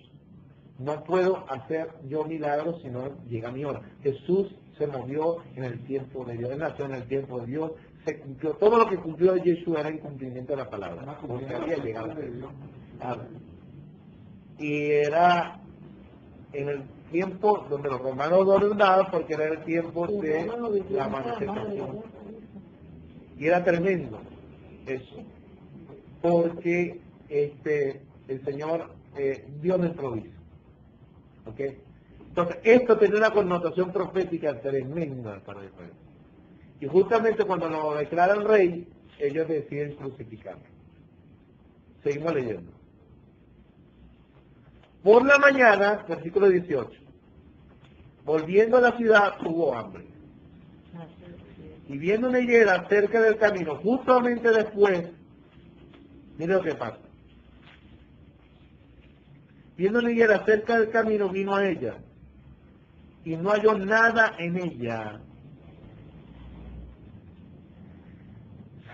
No puedo hacer yo milagros si no llega mi hora. Jesús se movió en el tiempo de Dios, él nació en el tiempo de Dios, se cumplió, todo lo que cumplió Jesús era en cumplimiento de la palabra, porque había llegado. Y era en el tiempo donde los romanos dominaban, porque era el tiempo de la manifestación. Y era tremendo eso, porque el Señor Dios no improvisa. ¿Ok? Entonces, esto tiene una connotación profética tremenda para Israel. Y justamente cuando lo declaran rey, ellos deciden crucificarlo. Seguimos leyendo. Por la mañana, versículo 18, volviendo a la ciudad, tuvo hambre. Y viendo una higuera cerca del camino, justamente después, mire lo que pasa. Viendo una higuera cerca del camino, vino a ella, y no halló nada en ella,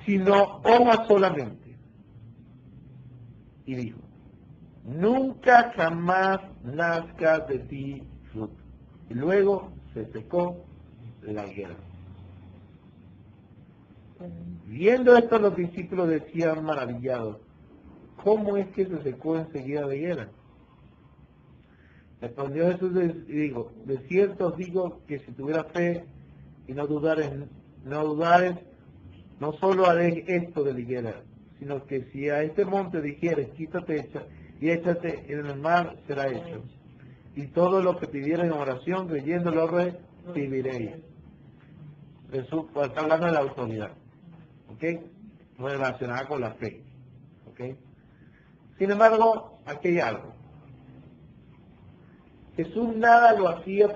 sino hojas solamente. Y dijo, nunca jamás nazca de ti fruto. Y luego se secó la higuera. Viendo esto, los discípulos decían maravillados, ¿cómo es que se secó enseguida la higuera? Respondió Jesús y dijo, de cierto os digo que si tuviera fe y no dudares, no solo haréis esto de la higuera, sino que si a este monte dijeres, quítate y échate en el mar, será hecho. Y todo lo que pidierais en oración, creyendo lo recibiréis. Jesús pues, está hablando de la autoridad, ¿ok? Relacionada con la fe, ¿ok? Sin embargo, aquí hay algo. Jesús nada lo hacía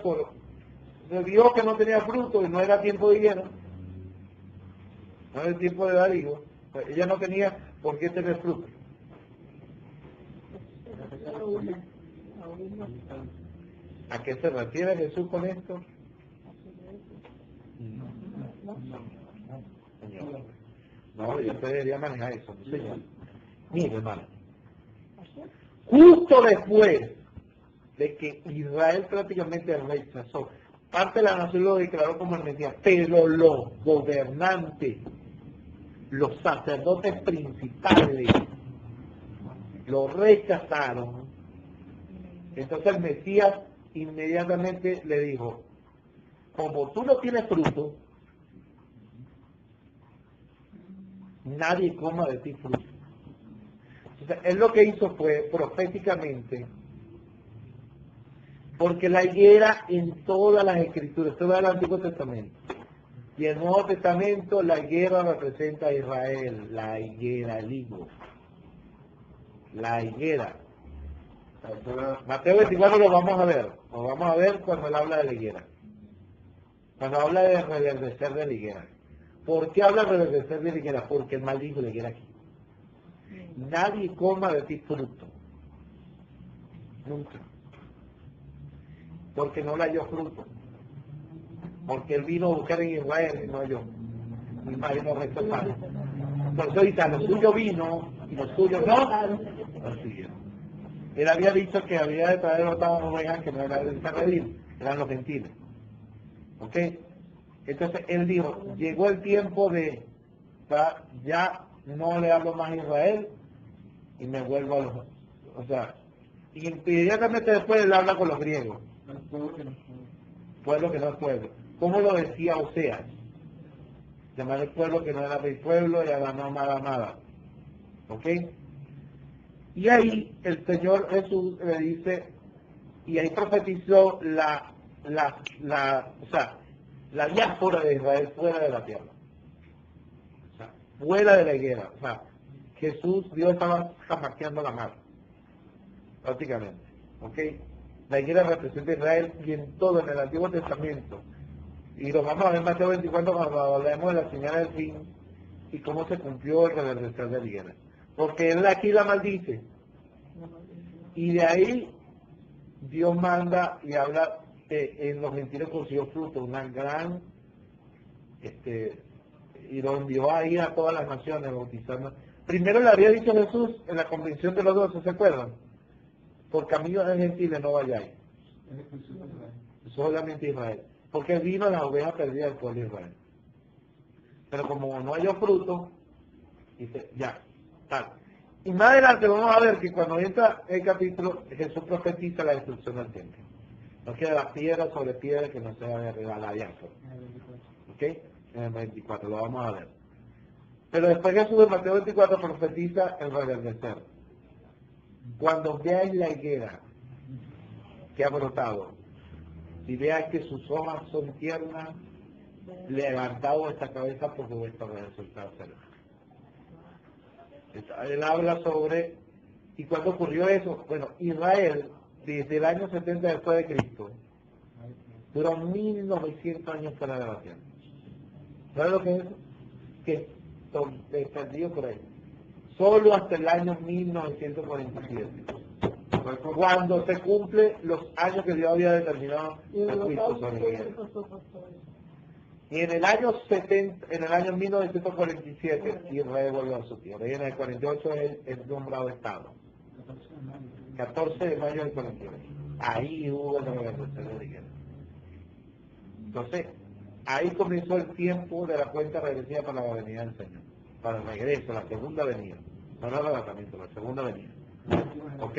vio que no tenía fruto y no era tiempo de higuera, no era tiempo de dar higos, pues ella no tenía por qué tener fruto. ¿A qué se refiere Jesús con esto? No, yo debería manejar eso, no señor. Mire, hermano, justo después de que Israel prácticamente rechazó, parte de la nación lo declaró como el Mesías, pero los gobernantes, los sacerdotes principales, lo rechazaron. Entonces el Mesías inmediatamente le dijo, como tú no tienes fruto, nadie coma de ti fruto. Entonces, él lo que hizo fue proféticamente, porque la higuera en todas las escrituras, todo el Antiguo Testamento y el Nuevo Testamento, la higuera representa a Israel, la higuera, el higo, la higuera. Mateo 24 lo vamos a ver cuando él habla de la higuera, cuando habla de reverdecer de la higuera. ¿Por qué habla de reverdecer de la higuera? Porque él maldijo la higuera aquí. Nadie coma de ti fruto, nunca, porque no le halló fruto, porque él vino a buscar en Israel y no halló, mi madre no rechazaron. Entonces ahorita lo suyo vino y lo suyo no siguieron. Él había dicho que había de traer otras ovejas que no eran de Israel, eran los gentiles. ¿Ok? Entonces él dijo, llegó el tiempo de, ya no le hablo más a Israel y me vuelvo a los, o sea, y inmediatamente después él habla con los griegos. Pueblo que no es pueblo. ¿Cómo lo decía Oseas? Llamar el pueblo que no era mi pueblo y a la no amada. ¿Ok? Y ahí el Señor Jesús le dice, y ahí profetizó la diáspora de Israel fuera de la tierra. O sea, fuera de la higuera. O sea, Dios estaba jamaqueando la mar. Prácticamente. ¿Ok? La higuera representa a Israel y en todo, en el Antiguo Testamento. Y lo vamos a ver en Mateo 24 cuando hablemos de la señal del fin y cómo se cumplió el reverdecer de la higuera. Porque él aquí la maldice. Y de ahí Dios manda y habla en los gentiles consiguió fruto, una gran, y lo envió a ir a todas las naciones bautizando. Primero le había dicho Jesús en la convención de los 12, ¿se acuerdan? Por camino de gentiles no vayáis. Solamente Israel. Porque vino las ovejas perdidas del pueblo de Israel. Pero como no halló fruto, dice, ya, tal. Y más adelante vamos a ver que cuando entra el capítulo, Jesús profetiza la destrucción del templo. No queda piedra sobre piedra que no sea de la diáspora. ¿Ok? En el 24, lo vamos a ver. Pero después Jesús en Mateo 24 profetiza el reverdecer. Cuando veáis la higuera que ha brotado, Si veas que sus hojas son tiernas, levantado esta cabeza porque vuestra resultado será. Él habla sobre, ¿y cuándo ocurrió eso? Bueno, Israel, desde el año 70 después de Cristo, duró 1900 años fuera de la tierra. ¿Sabes lo que es eso? Que perdido por ahí. Solo hasta el año 1947. Cuando se cumple los años que Dios había determinado el juicio sobre él. Y en el año 1947, Israel volvió a su tierra. Y en el 48 es nombrado Estado. 14 de mayo del 48. Ahí hubo la organización de guerra. Entonces, ahí comenzó el tiempo de la cuenta regresiva para la venida del Señor. Para el regreso, la segunda venida. No el arrebatamiento, la segunda venida. ¿Ok?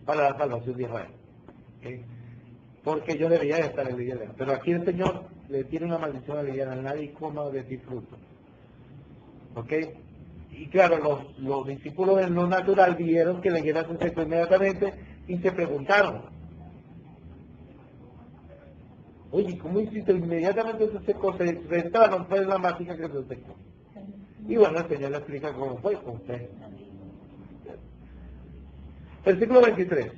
Para la salvación de Israel. ¿Okay? Porque yo debería estar en Liguera. Pero aquí el Señor le tiene una maldición a Liguera. Nadie coma de ti fruto. ¿Ok? Y claro, los discípulos de lo natural vieron que la higuera se secó inmediatamente y se preguntaron: oye, ¿cómo hiciste? Inmediatamente se secó, se restaron, fue la mágica que se secó. Y bueno, el Señor le explica cómo fue con usted. Versículo 23.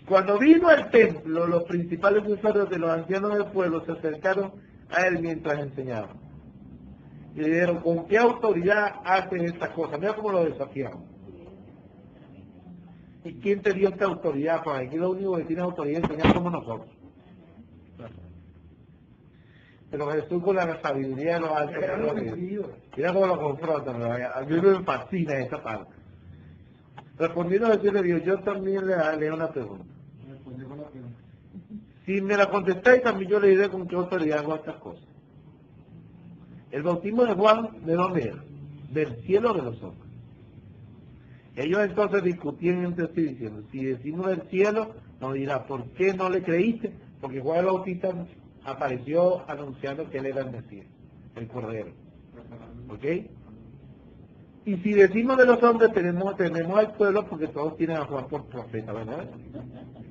Cuando vino al templo, los principales sacerdotes de los ancianos del pueblo se acercaron a él mientras enseñaba. Y le dijeron: ¿con qué autoridad haces estas cosas? Mira cómo lo desafiaron. ¿Y quién te dio esta autoridad? Pues aquí lo único que tiene autoridad es enseñar somos nosotros. Pero Jesús, con la sabiduría de los altos, mira cómo lo confrontan. A mí me fascina esta parte. Respondiendo a Jesús le dijo: yo también le haré una pregunta. Si me la contestáis, también yo le diré con qué autoridad hago estas cosas. El bautismo de Juan, ¿de dónde era? ¿Del cielo o de los hombres? Ellos entonces discutían entre sí diciendo: si decimos del cielo, nos dirá: ¿por qué no le creíste? Porque Juan el Bautista apareció anunciando que él era el Mesías, el Cordero. ¿Ok? Y si decimos de los hombres, tenemos al pueblo, porque todos tienen a Juan por profeta, ¿verdad?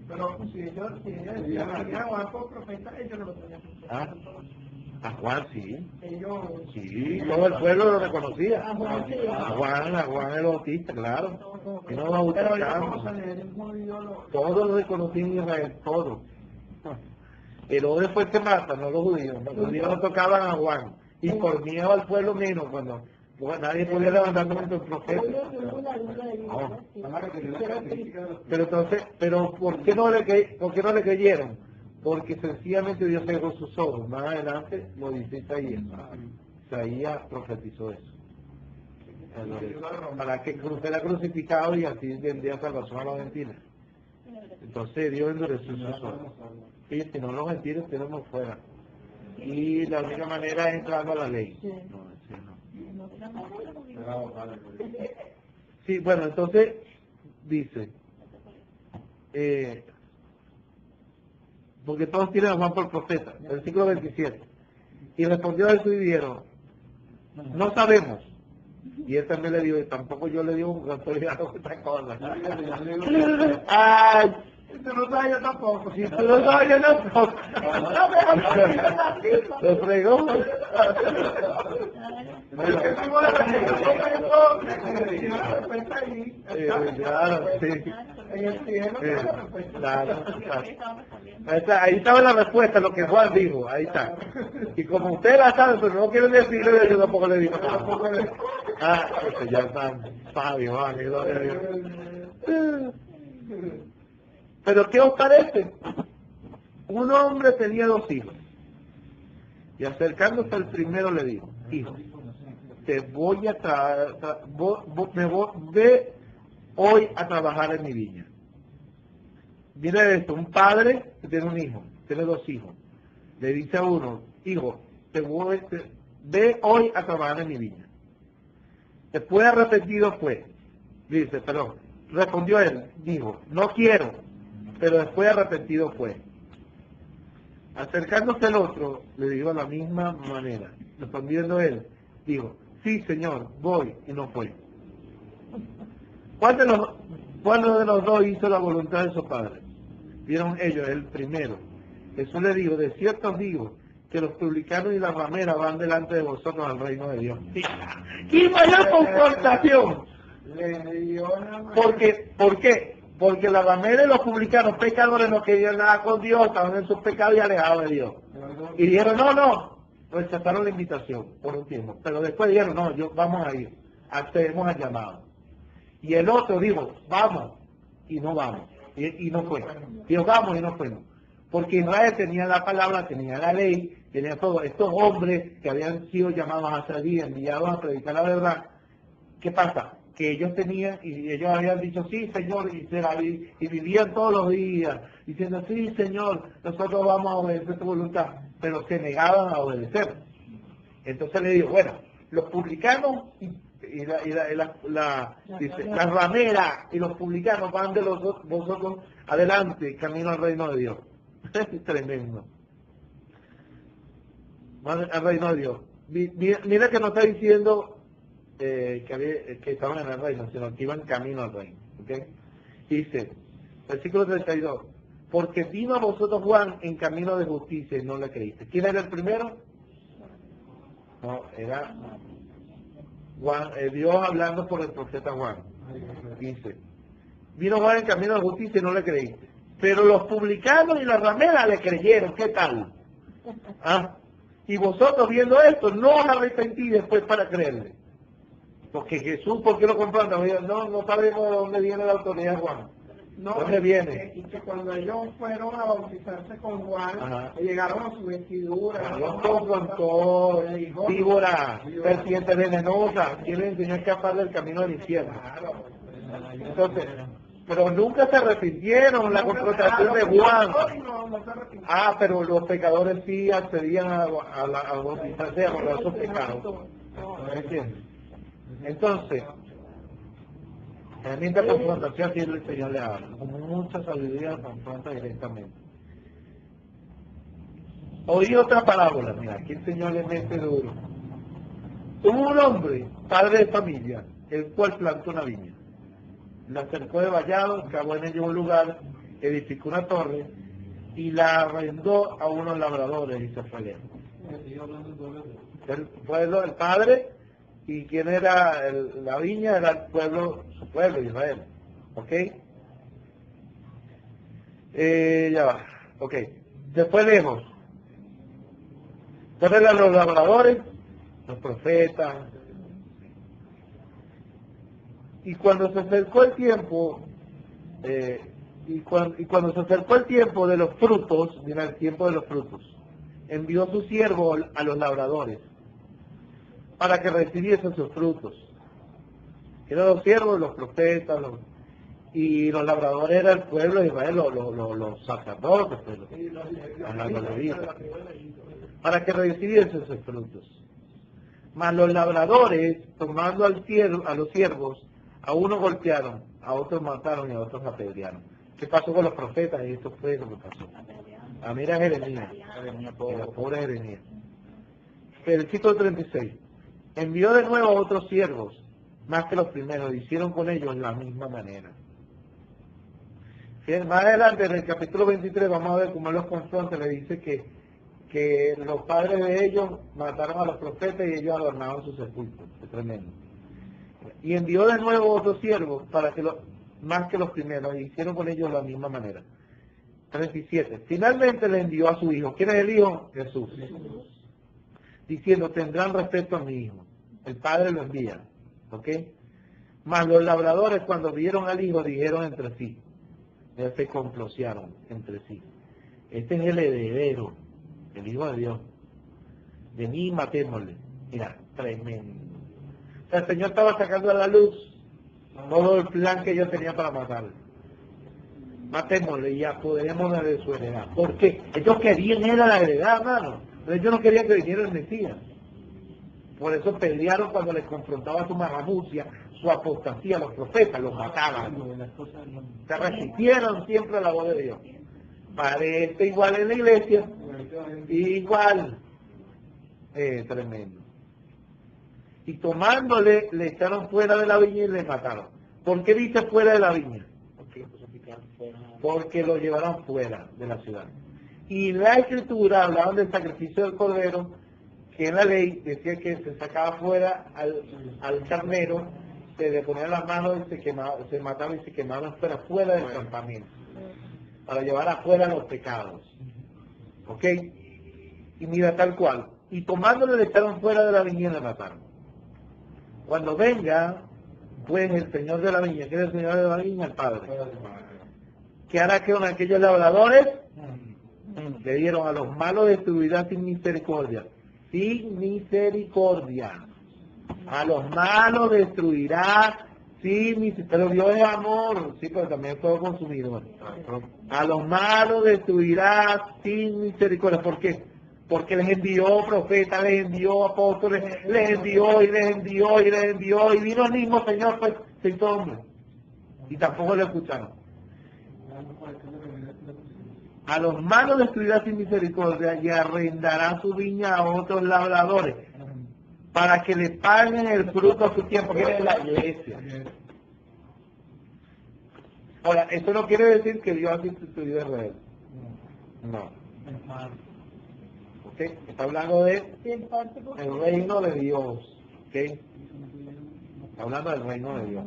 Pero si ellos decían a Juan por profeta, ellos no lo tenían. ¿Ah? A Juan sí. Ellos... Sí, todo el pueblo lo reconocía. A Juan sí. A Juan el Bautista, claro. Y no Pero ellos bautizaban. como Sanedrín judío lo... Todos lo reconocían en Israel, todos. Herodes fue el que mata, no los judíos. Los judíos no tocaban a Juan. Y por miedo al pueblo menos, cuando nadie podía levantar contra el profeta. Pero entonces, ¿por qué no le creyeron? Porque sencillamente Dios cerró sus ojos. Más adelante lo dice Isaías. Isaías profetizó eso. Para que fuera crucificado y así vendría salvación a los gentiles. Entonces Dios endureció sus ojos. Y si no, los gentiles tenemos fuera. Y la única manera es entrando a la ley. Sí, bueno, entonces dice, porque todos tienen a Juan por profeta, versículo 27. Y respondió a Jesús y dijeron: no sabemos. Y él también le dijo: y tampoco yo le digo un autoridad a esta cosa. ¡Ay! Si tú no sabes, yo tampoco. Si tú no sabes, yo tampoco. Lo fregó. Claro, sí. En el cielo, Claro. Ahí estaba la respuesta, lo que Juan dijo, ahí está. Y como usted la sabe, pero no quieren decirle, yo tampoco le digo. Este ya está sabio, vale, gloria a Dios. Pero ¿qué os parece? Un hombre tenía 2 hijos. Y acercándose al primero le dijo: hijo, te voy a ve hoy a trabajar en mi viña. Mire esto: un padre que tiene un hijo, tiene 2 hijos. Le dice a uno: hijo, ve hoy a trabajar en mi viña. Después arrepentido fue. Dice, perdón, respondió él, dijo: no quiero. Pero después arrepentido fue. Acercándose el otro, le dijo a la misma manera. Respondiendo él, dijo: sí, señor, voy, y no fue. ¿Cuál de los ¿Cuál de los dos hizo la voluntad de su padre? Vieron ellos, el primero. Jesús le dijo, de cierto os digo, que los publicanos y las rameras van delante de vosotros al reino de Dios. ¿Qué mayor confrontación? ¿Por qué? Porque la ramera y los publicanos pecadores no querían nada con Dios, estaban en sus pecados y alejados de Dios. Y dijeron, no, rechazaron la invitación por un tiempo. Pero después dijeron, no, vamos a ir, accedemos al llamado. Y el otro dijo, vamos, y no vamos, y no fue. Dijo, vamos, y no fuimos. Porque Israel tenía la palabra, tenía la ley, tenía todo. Estos hombres que habían sido llamados a salir, enviados a predicar la verdad, ¿qué pasa? Que ellos tenían, y ellos habían dicho, sí, Señor, y vivían todos los días, diciendo, sí, Señor, nosotros vamos a obedecer tu voluntad, pero se negaban a obedecer. Entonces le digo, bueno, los publicanos las rameras y los publicanos van de vosotros adelante, camino al reino de Dios. Tremendo. Van al reino de Dios. Mira que no está diciendo que estaban en el reino, sino que iban camino al reino. ¿Okay? Dice, versículo 32, porque vino a vosotros Juan en camino de justicia y no le creíste. ¿Quién era el primero? No, era Juan, Dios hablando por el profeta Juan. Dice, vino Juan en camino de justicia y no le creíste. Pero los publicanos y las rameras le creyeron. ¿Qué tal? ¿Ah? Y vosotros viendo esto, no os arrepentí después para creerle. Porque Jesús, ¿por qué lo confronta? No sabemos de dónde viene la autoridad de Juan. No, ¿Dónde viene? Y que cuando ellos fueron a bautizarse con Juan, Ajá. Llegaron a su vestidura. Los confrontó, víbora, serpiente venenosa, quiere enseñar a escapar del camino del infierno. Entonces, pero nunca se arrepintieron la confrontación de Juan. Pero los pecadores sí accedían a bautizarse y a guardar sus pecados. ¿Me entiendes? Entonces, en esta confrontación sí el Señor le habla, con mucha sabiduría lo confronta directamente. Oí otra parábola, mira, aquí el Señor le mete duro. Hubo un hombre, padre de familia, el cual plantó una viña. La cercó de vallado, cavó en ella un lugar, edificó una torre y la arrendó a unos labradores y se fue lejos. El pueblo, el padre, y quién era la viña, era el pueblo, su pueblo, Israel. ¿Ok? Ya va. Ok. Se fue lejos. Entonces eran los labradores, los profetas. Y cuando se acercó el tiempo, cuando se acercó el tiempo de los frutos, mira el tiempo de los frutos, envió a su siervo a los labradores para que recibiesen sus frutos. Eran los siervos, los profetas, y los labradores era el pueblo de Israel, los sacerdotes, los levitas, para que recibiesen sus frutos. Mas los labradores, tomando a los siervos, a unos golpearon, a otros mataron y a otros apedrearon. ¿Qué pasó con los profetas? Y esto fue lo que pasó. Mira Jeremías, pobre Jeremías. Versículo 36. Envió de nuevo a otros siervos, más que los primeros, hicieron con ellos la misma manera. Más adelante, en el capítulo 23, vamos a ver cómo los confronta, le dice que los padres de ellos mataron a los profetas y ellos adornaban sus sepulcros. Es tremendo. Y envió de nuevo a otros siervos, más que los primeros, y hicieron con ellos la misma manera. 37. Finalmente le envió a su hijo. ¿Quién es el hijo? Jesús. Diciendo, tendrán respeto a mi hijo. El padre lo envía. ¿Ok? Mas los labradores, cuando vieron al hijo, dijeron entre sí. Se complosearon entre sí. Este es el heredero, el hijo de Dios. Vení y matémosle. Mira, tremendo. O sea, el Señor estaba sacando a la luz todo el plan que ellos tenían para matarle. Matémosle y apoderémonos de su heredad. ¿Por qué? Ellos querían era la heredad, hermano. Pero ellos no querían que viniera el Mesías. Por eso pelearon cuando les confrontaba su marramucia, su apostasía, los profetas, los mataban. Se resistieron siempre a la voz de Dios. Parece igual en la iglesia, igual. Tremendo. Y tomándole, le echaron fuera de la viña y le mataron. ¿Por qué dice fuera de la viña? Porque lo llevaron fuera de la ciudad. Y la escritura hablaban del sacrificio del cordero, que en la ley decía que se sacaba fuera al carnero, se le ponía las manos y se mataba y se quemaba fuera del campamento, para llevar afuera los pecados. ¿Ok? Y mira, tal cual. Y tomándole le echaron fuera de la viña y le mataron. Cuando venga, pues el Señor de la viña, que es el Señor de la viña, el Padre, ¿qué hará con aquellos labradores? Le dieron a los malos destruirá sin misericordia. Sin misericordia. A los malos destruirá sin misericordia. Pero Dios es amor, sí, pero también fue consumidor. A los malos destruirá sin misericordia. ¿Por qué? Porque les envió profetas, les envió apóstoles, les envió y les envió y les envió. Y vino el mismo Señor, pues, se hizo hombre. Y tampoco le escucharon. A los malos destruirá sin misericordia y arrendará su viña a otros labradores para que le paguen el fruto a su tiempo, que es la iglesia. Ahora, eso no quiere decir que Dios ha instituido a Israel. No. ¿Ok? Está hablando de el reino de Dios. ¿Ok? Está hablando del reino de Dios.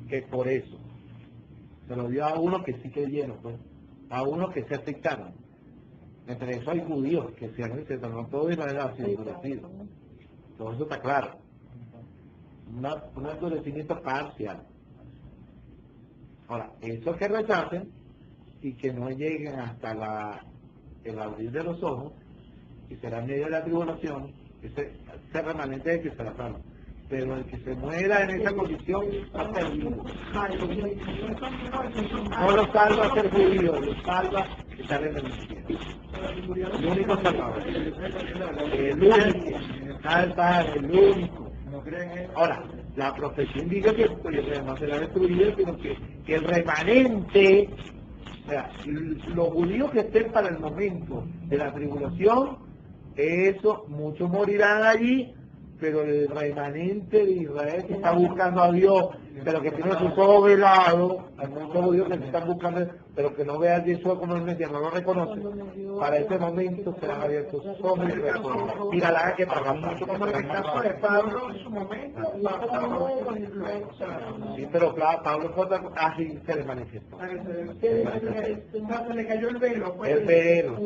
Que por eso se lo dio a uno que sí creyeron, pues. A unos que se aceptaron. Entre eso hay judíos que se han aceptado, no todo Israel ha sido endurecido. Todo eso está claro. Un endurecimiento parcial. Ahora, esos que rechacen y que no lleguen hasta el abrir de los ojos, y será en medio de la tribulación, ese remanente de que se la salva. Pero el que se muera en esa condición está perdido. No lo salva ser judío, lo salva estar en el infierno. El único salvador. El único. Salva el único. Ahora, la profecía indica que no será destruido, sino que el remanente, o sea, los judíos que estén para el momento de la tribulación, eso, muchos morirán allí, pero el remanente de Israel que está buscando a Dios, pero que tiene sus ojos velados, hay muchos judíos que se están buscando, pero que no vean a Yeshua como el Mesías, no lo reconocen, para ese momento serán abiertos sus ojos y reconocen. Mira la que pasa mucho como en el caso de Pablo en su momento, sí, pero claro, Pablo fue así se le manifestó. Se le cayó el velo. El velo.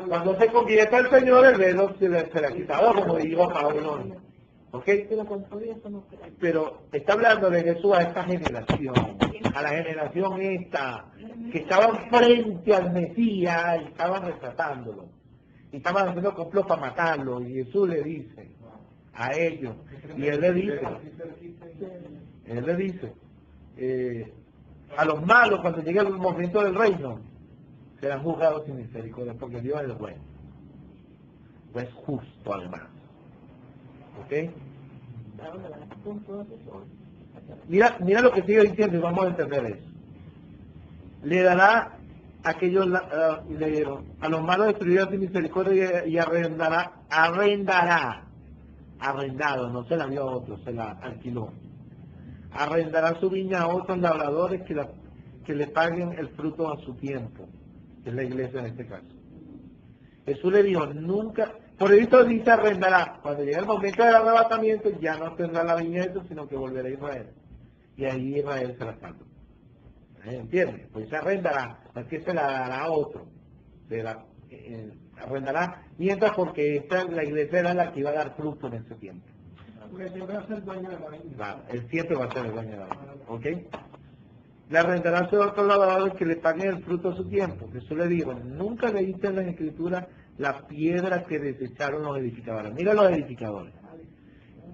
Cuando se convierte el Señor, el velo se le ha quitado, como dijo Pablo. ¿Ok? Pero está hablando de Jesús a esta generación, a la generación esta, que estaban frente al Mesías y estaban retratándolo. Y estaban haciendo complot para matarlo. Y Jesús le dice a ellos, y Él le dice, a los malos cuando llegue el momento del reino, serán juzgados sin misericordia, porque Dios es bueno. Es justo además. ¿Ok? Mira lo que sigue diciendo y vamos a entender eso. Le dará a aquellos, a los malos destruirá sin misericordia y arrendado, no se la dio a otros, se la alquiló. Arrendará su viña a otros labradores que le paguen el fruto a su tiempo, que es la iglesia en este caso. Jesús le dijo, nunca, por eso dice arrendará, cuando llegue el momento del arrebatamiento ya no tendrá la viña de eso, sino que volverá a Israel. Y ahí Israel se la salva. ¿Entiendes? Pues se arrendará, no es que se la dará a otro. Arrendará mientras porque la iglesia era la que iba a dar fruto en ese tiempo. Porque siempre va a ser dueño de la viña. Claro, él siempre va a ser el dueño de la viña. ¿Ok? Le arrendará a otros labradores que le paguen el fruto a su tiempo. Jesús le dijo, nunca leíste en las escrituras la piedra que desecharon los edificadores. Mira los edificadores.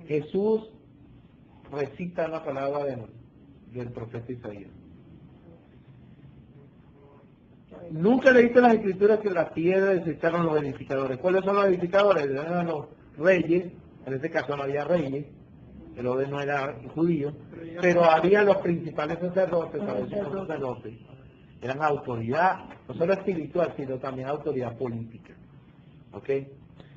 Jesús recita la palabra del profeta Isaías. Nunca leíste en las escrituras que la piedra desecharon los edificadores. ¿Cuáles son los edificadores? Eran los reyes, en este caso no había reyes, el orden no era judío, pero había los principales sacerdotes, eran autoridad, no solo espiritual, sino también autoridad política. ¿Ok?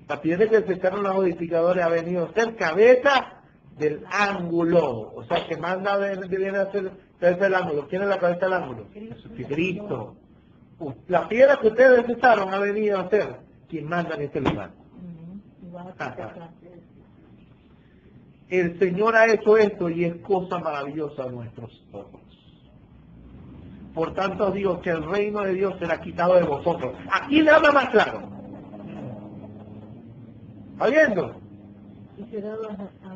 La piedra que desecharon los edificadores ha venido a ser cabeza del ángulo, o sea, que manda viene a ser cabeza del ángulo. ¿Quién es la cabeza del ángulo? Cristo. La piedra que ustedes desecharon ha venido a ser quien manda en este lugar. El Señor ha hecho esto y es cosa maravillosa a nuestros ojos. Por tanto digo que el reino de Dios será quitado de vosotros. Aquí le habla más claro. ¿Está viendo?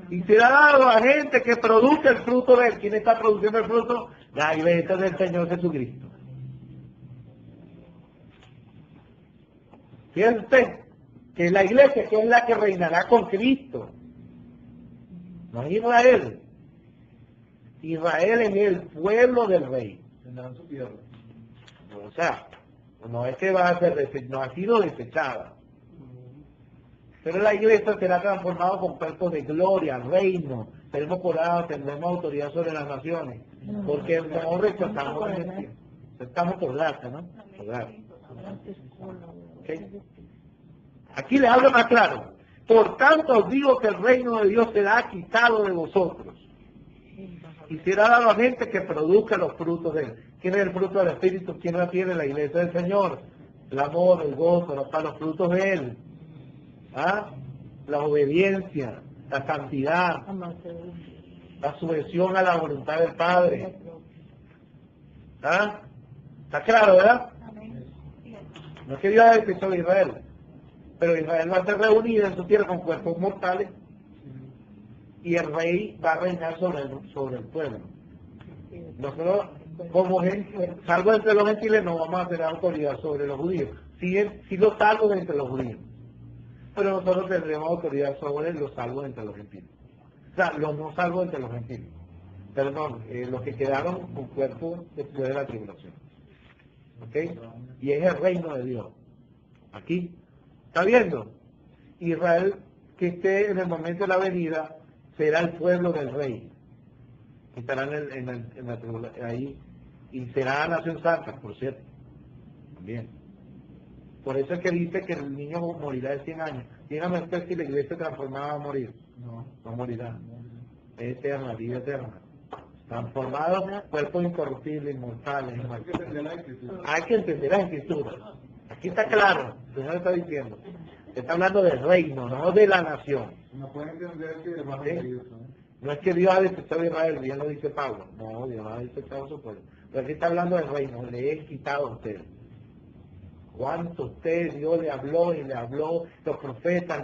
Y será dado a gente que produce el fruto de él. ¿Quién está produciendo el fruto? La iglesia del Señor Jesucristo. Fíjense usted que la iglesia que es la que reinará con Cristo. No es Israel. Israel es el pueblo del rey. O sea, no es que va a ser no ha sido desechada. Pero la iglesia será transformada con cuerpos de gloria, reino. Seremos coronados, tendremos autoridad sobre las naciones. Porque no rechazamos el Mesías. Estamos por gracia, ¿no? Por gracia. ¿Okay? Aquí le hablo más claro. Por tanto os digo que el reino de Dios será quitado de vosotros. Y será dado a gente que produzca los frutos de él. ¿Quién es el fruto del Espíritu? ¿Quién la tiene? La iglesia del Señor. El amor, el gozo, los frutos de él. ¿Ah? La obediencia, la santidad, la sujeción a la voluntad del Padre. ¿Ah? ¿Está claro, verdad? No es que Dios haya desechado a Israel, pero Israel va a ser reunida en su tierra con cuerpos mortales y el rey va a reinar sobre el pueblo. Nosotros, como gente, salvo entre los gentiles, no vamos a tener autoridad sobre los judíos. Sí los salvos entre los judíos, pero nosotros tendremos autoridad sobre los salvos entre los gentiles. O sea, los no salvos entre los gentiles. Perdón, los que quedaron con cuerpo después de la tribulación. ¿Ok? Y es el reino de Dios. Aquí. ¿Está viendo? Israel, que esté en el momento de la venida, será el pueblo del rey. Que estará en la tribulación ahí. Y será nación santa, por cierto. También. Por eso es que dice que el niño morirá de 100 años. Dígame usted si la iglesia transformada va a morir. No morirá. Es eterna, vida eterna. Transformados, cuerpos incorruptibles, inmortales. Hay que entender las escrituras. Aquí está claro, el Señor está diciendo. Está hablando del reino, no de la nación. No puede entender que ¿Sí? No es que Dios ha desechado a Israel, bien lo dice Pablo. No, Dios ha desechado a su pueblo. Pero aquí está hablando del reino, le he quitado a usted. ¿Cuánto usted, Dios le habló y le habló, los profetas,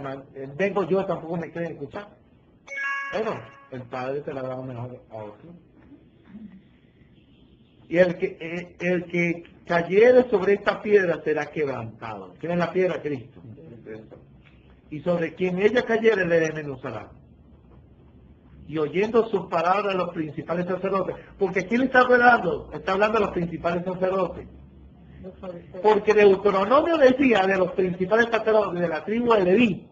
vengo yo, tampoco me quieren escuchar? Bueno, el Padre te la da mejor a otro. Y el que cayere sobre esta piedra será quebrantado. ¿Quién es la piedra? Cristo. Y sobre quien ella cayere le desmenuzará. Y oyendo sus palabras los principales sacerdotes. Porque ¿quién le está hablando? Está hablando de los principales sacerdotes. Porque Deuteronomio decía de los principales sacerdotes de la tribu de Leví,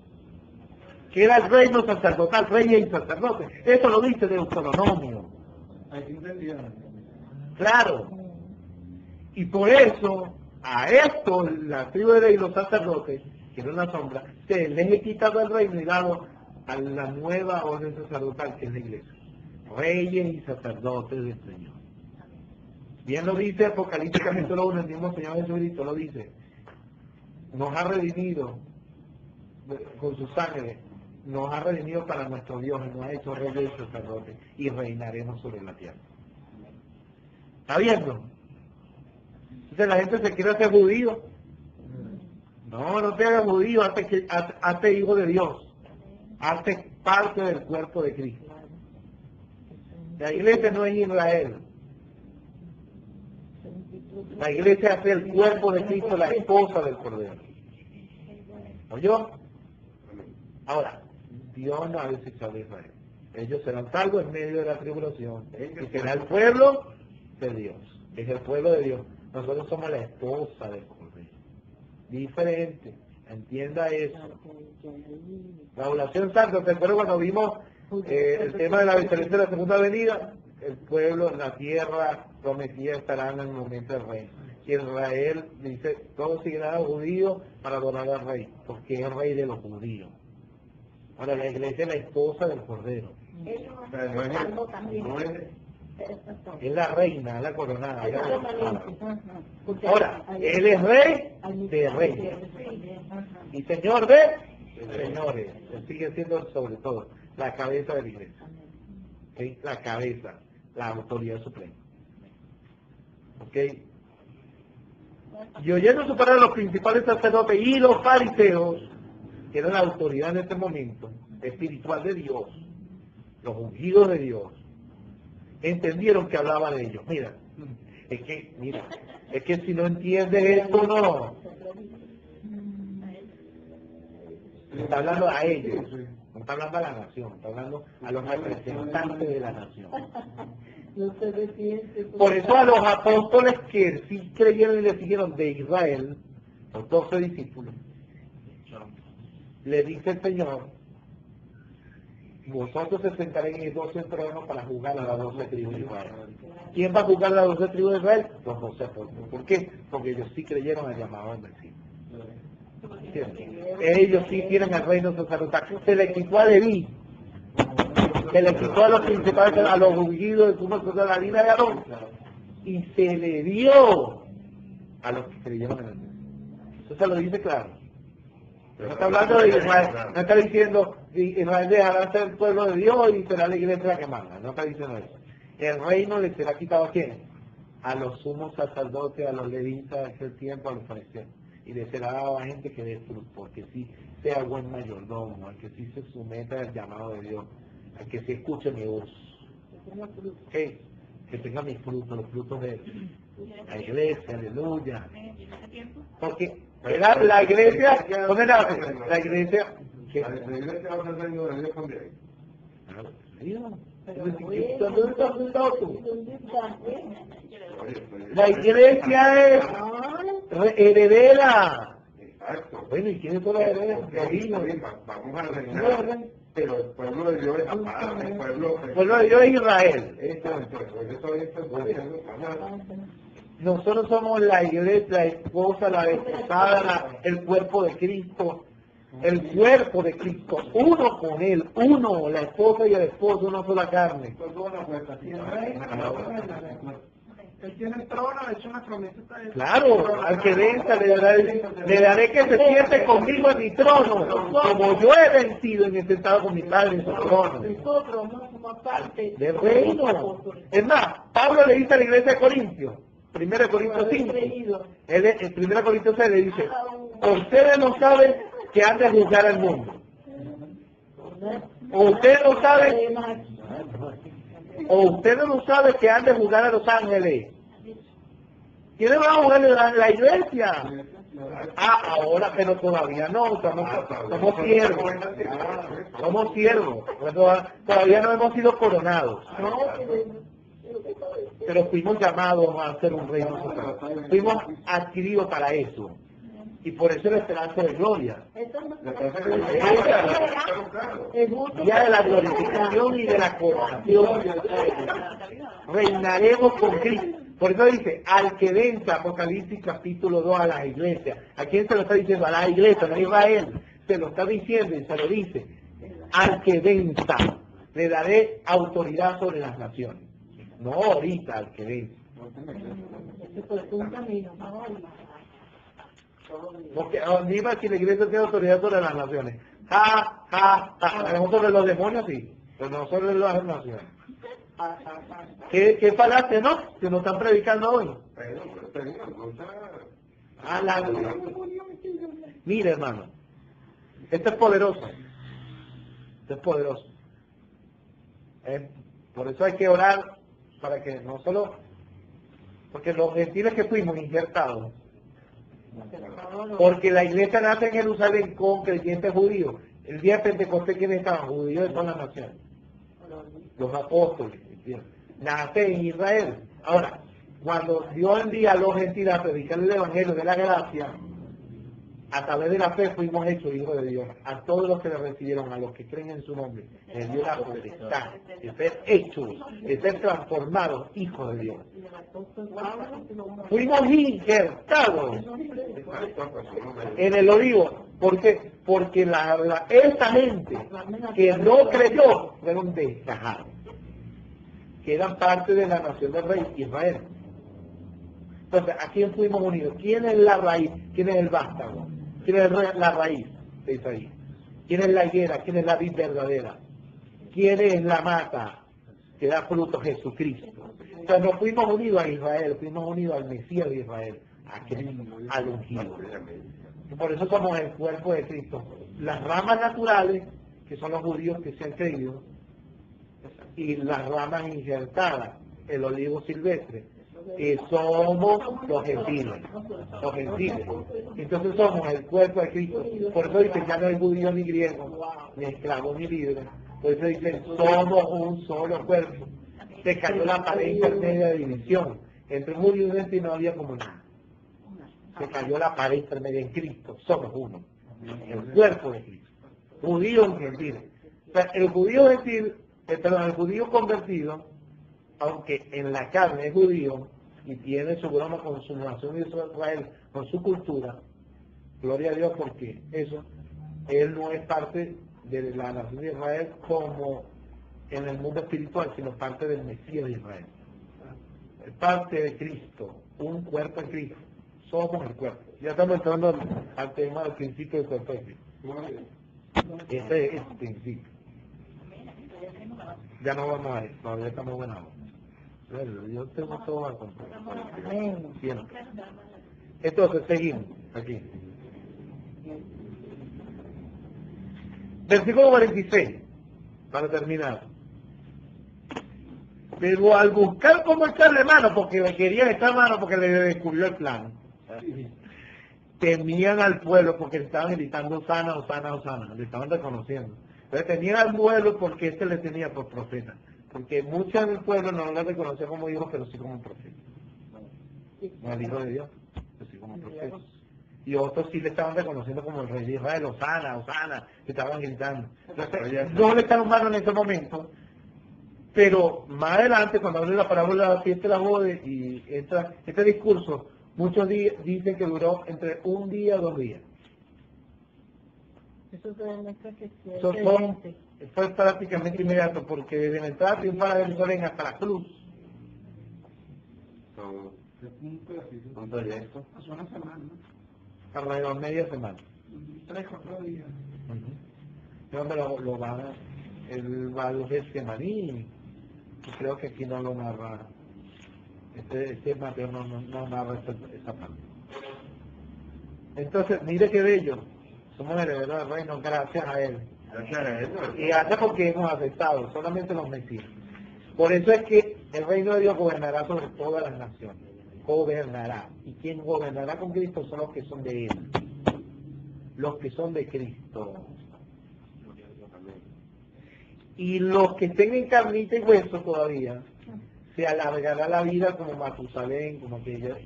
que era el reino sacerdotal, reyes y sacerdotes. Eso lo dice Deuteronomio. Claro. Y por eso, a esto, la tribu de Leví y los sacerdotes, que era una sombra, se les he quitado el reino y dado a la nueva orden sacerdotal, que es la iglesia. Reyes y sacerdotes del Señor. Bien lo dice Apocalipsis capítulo 1, el mismo Señor Jesucristo lo dice. Nos ha redimido con su sangre, nos ha redimido para nuestro Dios, y nos ha hecho reyes y sacerdotes, y reinaremos sobre la tierra. ¿Está viendo? Entonces la gente se quiere hacer judío. No te hagas judío, hazte hijo de Dios. Hazte parte del cuerpo de Cristo. La iglesia no es Israel. La iglesia hace el cuerpo de Cristo, la esposa del Cordero. ¿Oyó? Ahora, Dios no ha desechado a Israel. Ellos serán salvos en medio de la tribulación. Y será el pueblo de Dios. Es el pueblo de Dios. Nosotros somos la esposa del Cordero. Diferente. Entienda eso. La oración santa, ¿te acuerdas cuando vimos el tema de la diferencia de la segunda venida? El pueblo, la tierra prometida estarán en el momento del rey. Y Israel dice, todos seguirán a los judíos para adorar al rey, porque es el rey de los judíos. Ahora la iglesia es la esposa del Cordero. O sea, no es, no es, Es la reina, la coronada. Es permanente. Porque Ahora, hay- él es rey hay- de reyes Ajá. y señor de señores. Él sigue siendo sobre todo la cabeza de la iglesia. ¿Ok? La cabeza, la autoridad suprema. ¿Ok? Y oyendo su palabra los principales sacerdotes y los fariseos, que eran la autoridad en este momento, espiritual de Dios, los ungidos de Dios, entendieron que hablaba de ellos. Mira, es que si no entiendes esto, no. Está hablando a ellos, no está hablando a la nación, está hablando a los representantes de la nación. No se defiende. Por eso a los apóstoles que sí creyeron y le siguieron de Israel, los 12 discípulos, le dice el Señor, vosotros se sentaréis en 12 tronos para juzgar a las 12 tribus de Israel. ¿Quién va a juzgar a las 12 tribus de Israel? Los 12 apóstoles. ¿Por qué? Porque ellos sí creyeron al llamado del Mesías. Ellos sí tienen el reino sacerdotal. Se le quitó a Leví, se le quitó a los principales, a los ungidos de sumo de la línea de Aarón, y se le dio a los que creyeron en el Mesías. Eso se lo dice claro. No está hablando de Israel, no está diciendo Israel dejará ser el pueblo de Dios y será la iglesia la que manda, no está diciendo eso. El reino le será quitado a quién? A los sumos sacerdotes, a los levitas de aquel tiempo, a los fariseos. Y le será dado a gente que dé fruto, al que sí sea buen mayordomo, al que sí se someta al llamado de Dios, al que sí escuche mi voz. Que tenga mis frutos, los frutos de la iglesia, aleluya. Porque la iglesia, ¿dónde era? La iglesia, que la iglesia va a ser el reino de Dios también. ¿dónde estás tú? ¿Dónde está? La iglesia es heredera. Exacto. Bueno, ¿y quiénes son los herederos? Los hijos. Vamos a reinar, pero el pueblo de Dios es aparte, el pueblo de Dios es Israel. Nosotros somos la iglesia, la esposa, la desposada, el cuerpo de Cristo. El cuerpo de Cristo, uno con él, uno, la esposa y el esposo, una sola carne. Él tiene el trono, de hecho una promesa está hecha. Claro, al que venza le daré que se siente conmigo en mi trono, como yo he vencido y me he sentado con mi Padre en su trono. Nosotros no somos parte Del reino. Es más, Pablo le dice a la iglesia de Corintios, 1 Corintios 5, en 1 Corintios 6 le dice, ustedes no saben que han de juzgar al mundo. O ustedes no saben, que han de juzgar a los ángeles. ¿Quiénes van a juzgar la iglesia? Ahora, pero todavía no, somos siervos. Somos siervos. Todavía no hemos sido coronados. Pero fuimos llamados a ser un reino sacerdotal. Fuimos adquiridos para eso. Y por eso la esperanza de gloria. Ya de la glorificación y de la coronación. Reinaremos con Cristo. Por eso dice, al que venza, Apocalipsis capítulo 2 a la iglesia. ¿A quién se lo está diciendo? A la iglesia, no a Israel. Se lo está diciendo y se lo dice. Al que venza, le daré autoridad sobre las naciones. No ahorita, al que venza. Porque dime si la iglesia tiene autoridad sobre las naciones. No sobre los demonios, sí, pero no sobre las naciones. ¿Qué falacia, no? Que nos están predicando hoy. Mira, hermano, esto es poderoso. Esto es poderoso. Por eso hay que orar para que no solo... Porque los gentiles que fuimos injertados, porque la iglesia nace en Jerusalén con creyentes judíos. El día de Pentecostés, ¿quiénes estaban? Judíos de todas las naciones. Los apóstoles. Nace en Israel. Ahora, cuando Dios envía a los gentiles a predicar el evangelio de la gracia, a través de la fe fuimos hechos hijos de Dios. A todos los que le recibieron, a los que creen en su nombre, les dio la potestad de ser hechos, de ser transformados hijos de Dios. Fuimos injertados en el olivo. ¿Por qué? Porque esta gente que no creyó fueron desgajados, que eran parte de la nación del rey Israel. Entonces, ¿a quién fuimos unidos? ¿Quién es la raíz? ¿Quién es el vástago? ¿Quién es la raíz de Isaías? ¿Quién es la higuera? ¿Quién es la vid verdadera? ¿Quién es la mata que da fruto? Jesucristo. Entonces nos fuimos unidos a Israel, fuimos unidos al Mesías de Israel, a Cristo, al ungido. Y por eso somos el cuerpo de Cristo. Las ramas naturales, que son los judíos que se han creído, y las ramas injertadas, el olivo silvestre, que somos los gentiles. Los gentiles. Entonces somos el cuerpo de Cristo. Por eso dice, ya no hay judío ni griego, ni esclavo ni libre. Por eso dice, somos un solo cuerpo. Se cayó la pared intermedia de división. Entre judío y gentil no había comunidad. Se cayó la pared intermedia en Cristo. Somos uno. El cuerpo de Cristo. Judío y gentil. O sea, el judío gentil, el judío convertido, aunque en la carne es judío y tiene su broma con su nación de Israel, con su cultura, gloria a Dios porque eso, él no es parte de la nación de Israel como en el mundo espiritual, sino parte del Mesías de Israel. Es parte de Cristo, un cuerpo en Cristo. Somos el cuerpo. Ya estamos entrando al tema del principio del cuerpo de Cristo. Ese es el principio. Ya no vamos a ir, todavía estamos buenos. Yo tengo todo a comprar. Siempre. Entonces, seguimos aquí. Versículo 46, para terminar. Pero al buscar cómo echarle mano, porque le querían echar mano porque le descubrió el plan, temían al pueblo porque le estaban gritando Osana, Osana, Osana, le estaban reconociendo. Entonces temían al pueblo porque este le tenía por profeta. Porque muchos del pueblo no lo reconocían como hijo, pero sí como profeta. No el hijo de Dios, pero sí como profeta. Y otros sí le estaban reconociendo como el rey de Israel, Osana, Osana, que estaban gritando. Entonces, no le echaron mano en ese momento, pero más adelante, cuando hable la parábola de la fiesta de la boda y entra este discurso, muchos dicen que duró entre un día o 2 días. Eso se demuestra que sí es Eso fue prácticamente inmediato, porque desde la entrada triunfal de Jerusalén hasta la cruz, un proyecto. Hace una semana, ¿no? alrededor de media semana. 3 o 4 días. Donde él va a los Getsemaní, y creo que aquí no lo narra, este Mateo no narra esa parte. Entonces, mire qué bello, somos herederos del reino gracias a él. Y gracias porque hemos aceptado, solamente los Mesías. Por eso es que el reino de Dios gobernará sobre todas las naciones. Gobernará. Y quien gobernará con Cristo son los que son de Él. Los que son de Cristo. Y los que estén en carnita y hueso todavía, se alargará la vida como Matusalén, como aquella.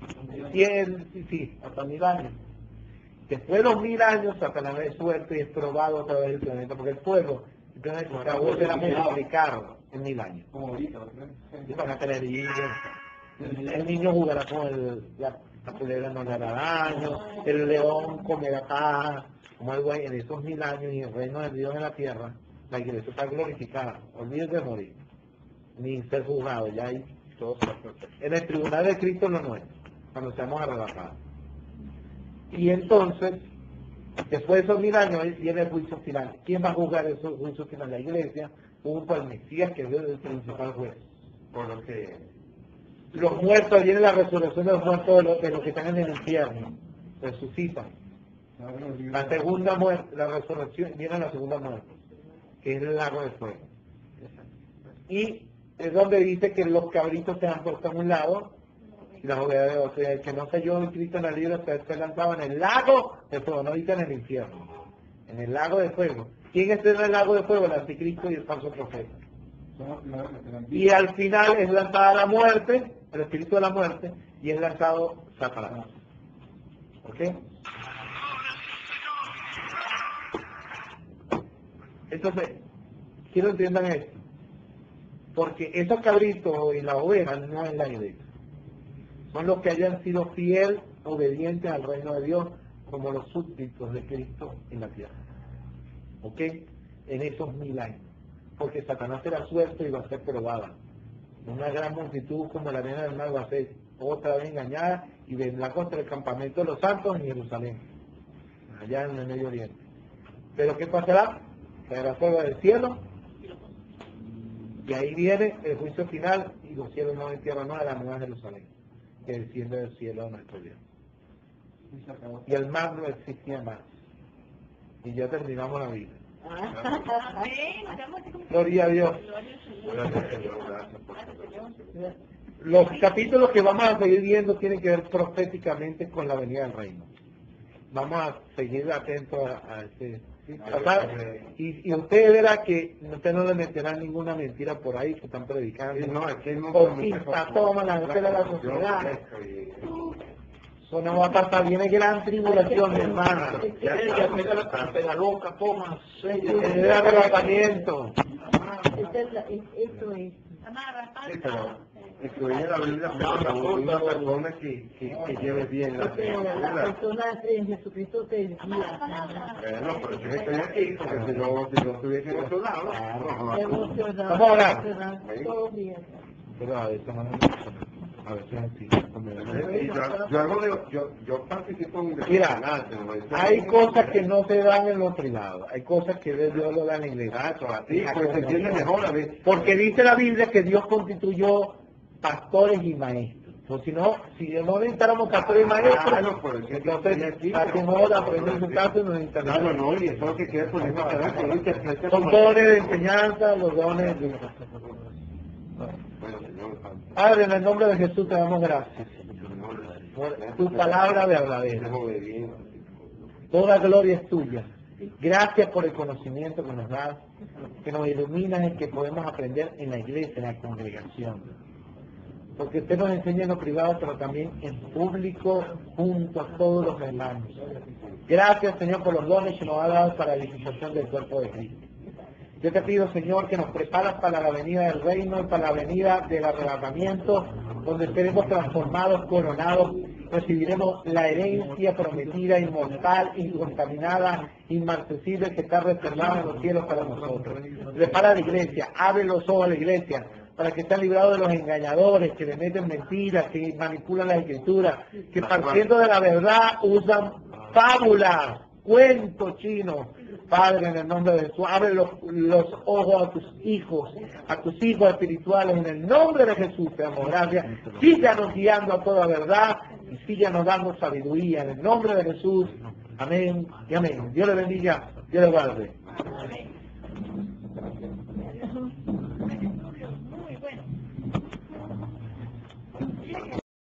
100, hasta 1000 años. Después de los 1000 años, Satanás es suelto y es probado otra vez el planeta, porque el pueblo, el planeta se volverá multiplicado en 1000 años. Como ahorita, Y van a tener hijos. El niño jugará con la culebra, no le hará daño, el león comerá paja, como algo en esos 1000 años y el reino de Dios en la tierra, la iglesia está glorificada. Olvídate de morir, ni ser juzgado, ya hay todo. En el tribunal de Cristo lo nuestro, cuando seamos arrebatados. Y entonces, después de esos 1000 años, viene el juicio final. ¿Quién va a juzgar esos juicios finales? La iglesia, junto al Mesías, que es el principal juez. por lo que Los muertos, viene la resurrección de los muertos de los que están en el infierno. Resucitan. La segunda muerte, la resurrección, viene la segunda muerte, que es el lago de fuego. Y es donde dice que los cabritos se han puesto a un lado y las ovejas de otro. El que no se halló en Cristo en la libra se lanzaba en el lago de fuego, no dice en el infierno, en el lago de fuego. ¿Quién está en el lago de fuego? El anticristo y el falso profeta. Y al final es lanzada la muerte, el espíritu de la muerte, y es lanzado Satanás. ¿Ok? Entonces, quiero que entiendan esto, porque esos cabritos y las ovejas no es la iglesia, son los que hayan sido fiel, obedientes al reino de Dios, como los súbditos de Cristo en la tierra. ¿Ok? En esos 1000 años. Porque Satanás será suelto y va a ser probada. Una gran multitud como la arena del mar va a ser otra vez engañada y vendrá contra el campamento de los santos en Jerusalén, allá en el Medio Oriente. Pero ¿qué pasará? Caerá fuego del cielo y ahí viene el juicio final y los cielos no en tierra nueva, la nueva Jerusalén, que desciende del cielo a nuestro Dios. Y el mar no existía más. Y ya terminamos la vida. Gloria a Dios. Gracias, Señor, gracias por tu bendición. Los capítulos que vamos a seguir viendo tienen que ver proféticamente con la venida del reino. Vamos a seguir atentos a este pasaje. Y usted verá que usted no le meterán ninguna mentira por ahí que están predicando. Sí, no, es que no Conquista, toma la gente de la sociedad. Eso no va a pasar, viene gran tribulación, mi hermana. Ya pega la trampera loca, toma, Viene arrebatamiento. Eso es. Sí, pero incluye la Biblia, pero una persona que lleve bien la La persona en Jesucristo te decía. Bueno, pero yo estoy aquí, porque si no estuviese en otro lado, Emocionado. Vamos a orar. Todo bien. Pero a veces no a veces así. yo participo en un Mira, hay cosas que no se dan en lo privado, hay cosas que Dios lo da en la iglesia. Sí, pues se entiende mejor a veces. Porque dice la Biblia que Dios constituyó pastores y maestros. O si no necesitáramos pastores y maestros, Claro, por eso entonces hacen hora, aprenden su caso y nos internan. Claro, no, y eso es lo que quiere poner más adelante, no interprete Son como... dones de enseñanza, los dones de... Bueno, Señor, Padre, en el nombre de Jesús te damos gracias por tu palabra verdadera. Toda gloria es tuya. Gracias por el conocimiento que nos das, que nos iluminas y que podemos aprender en la iglesia, en la congregación. Porque usted nos enseña en lo privado, pero también en público, junto a todos los hermanos. Gracias, Señor, por los dones que nos ha dado para la edificación del cuerpo de Cristo. Yo te pido, Señor, que nos preparas para la venida del reino y para la venida del arrebatamiento, donde seremos transformados, coronados, recibiremos la herencia prometida, inmortal, incontaminada, inmarcesible, que está reservada en los cielos para nosotros. Prepara la iglesia, abre los ojos a la iglesia, para que estén librados de los engañadores, que le meten mentiras, que manipulan las escrituras, que partiendo de la verdad usan fábulas, cuentos chinos. Padre, en el nombre de Jesús, abre los ojos a tus hijos espirituales, en el nombre de Jesús, te damos gracias. Síganos guiando a toda verdad y síganos dando sabiduría, en el nombre de Jesús. Amén y amén. Dios le bendiga, Dios le guarde.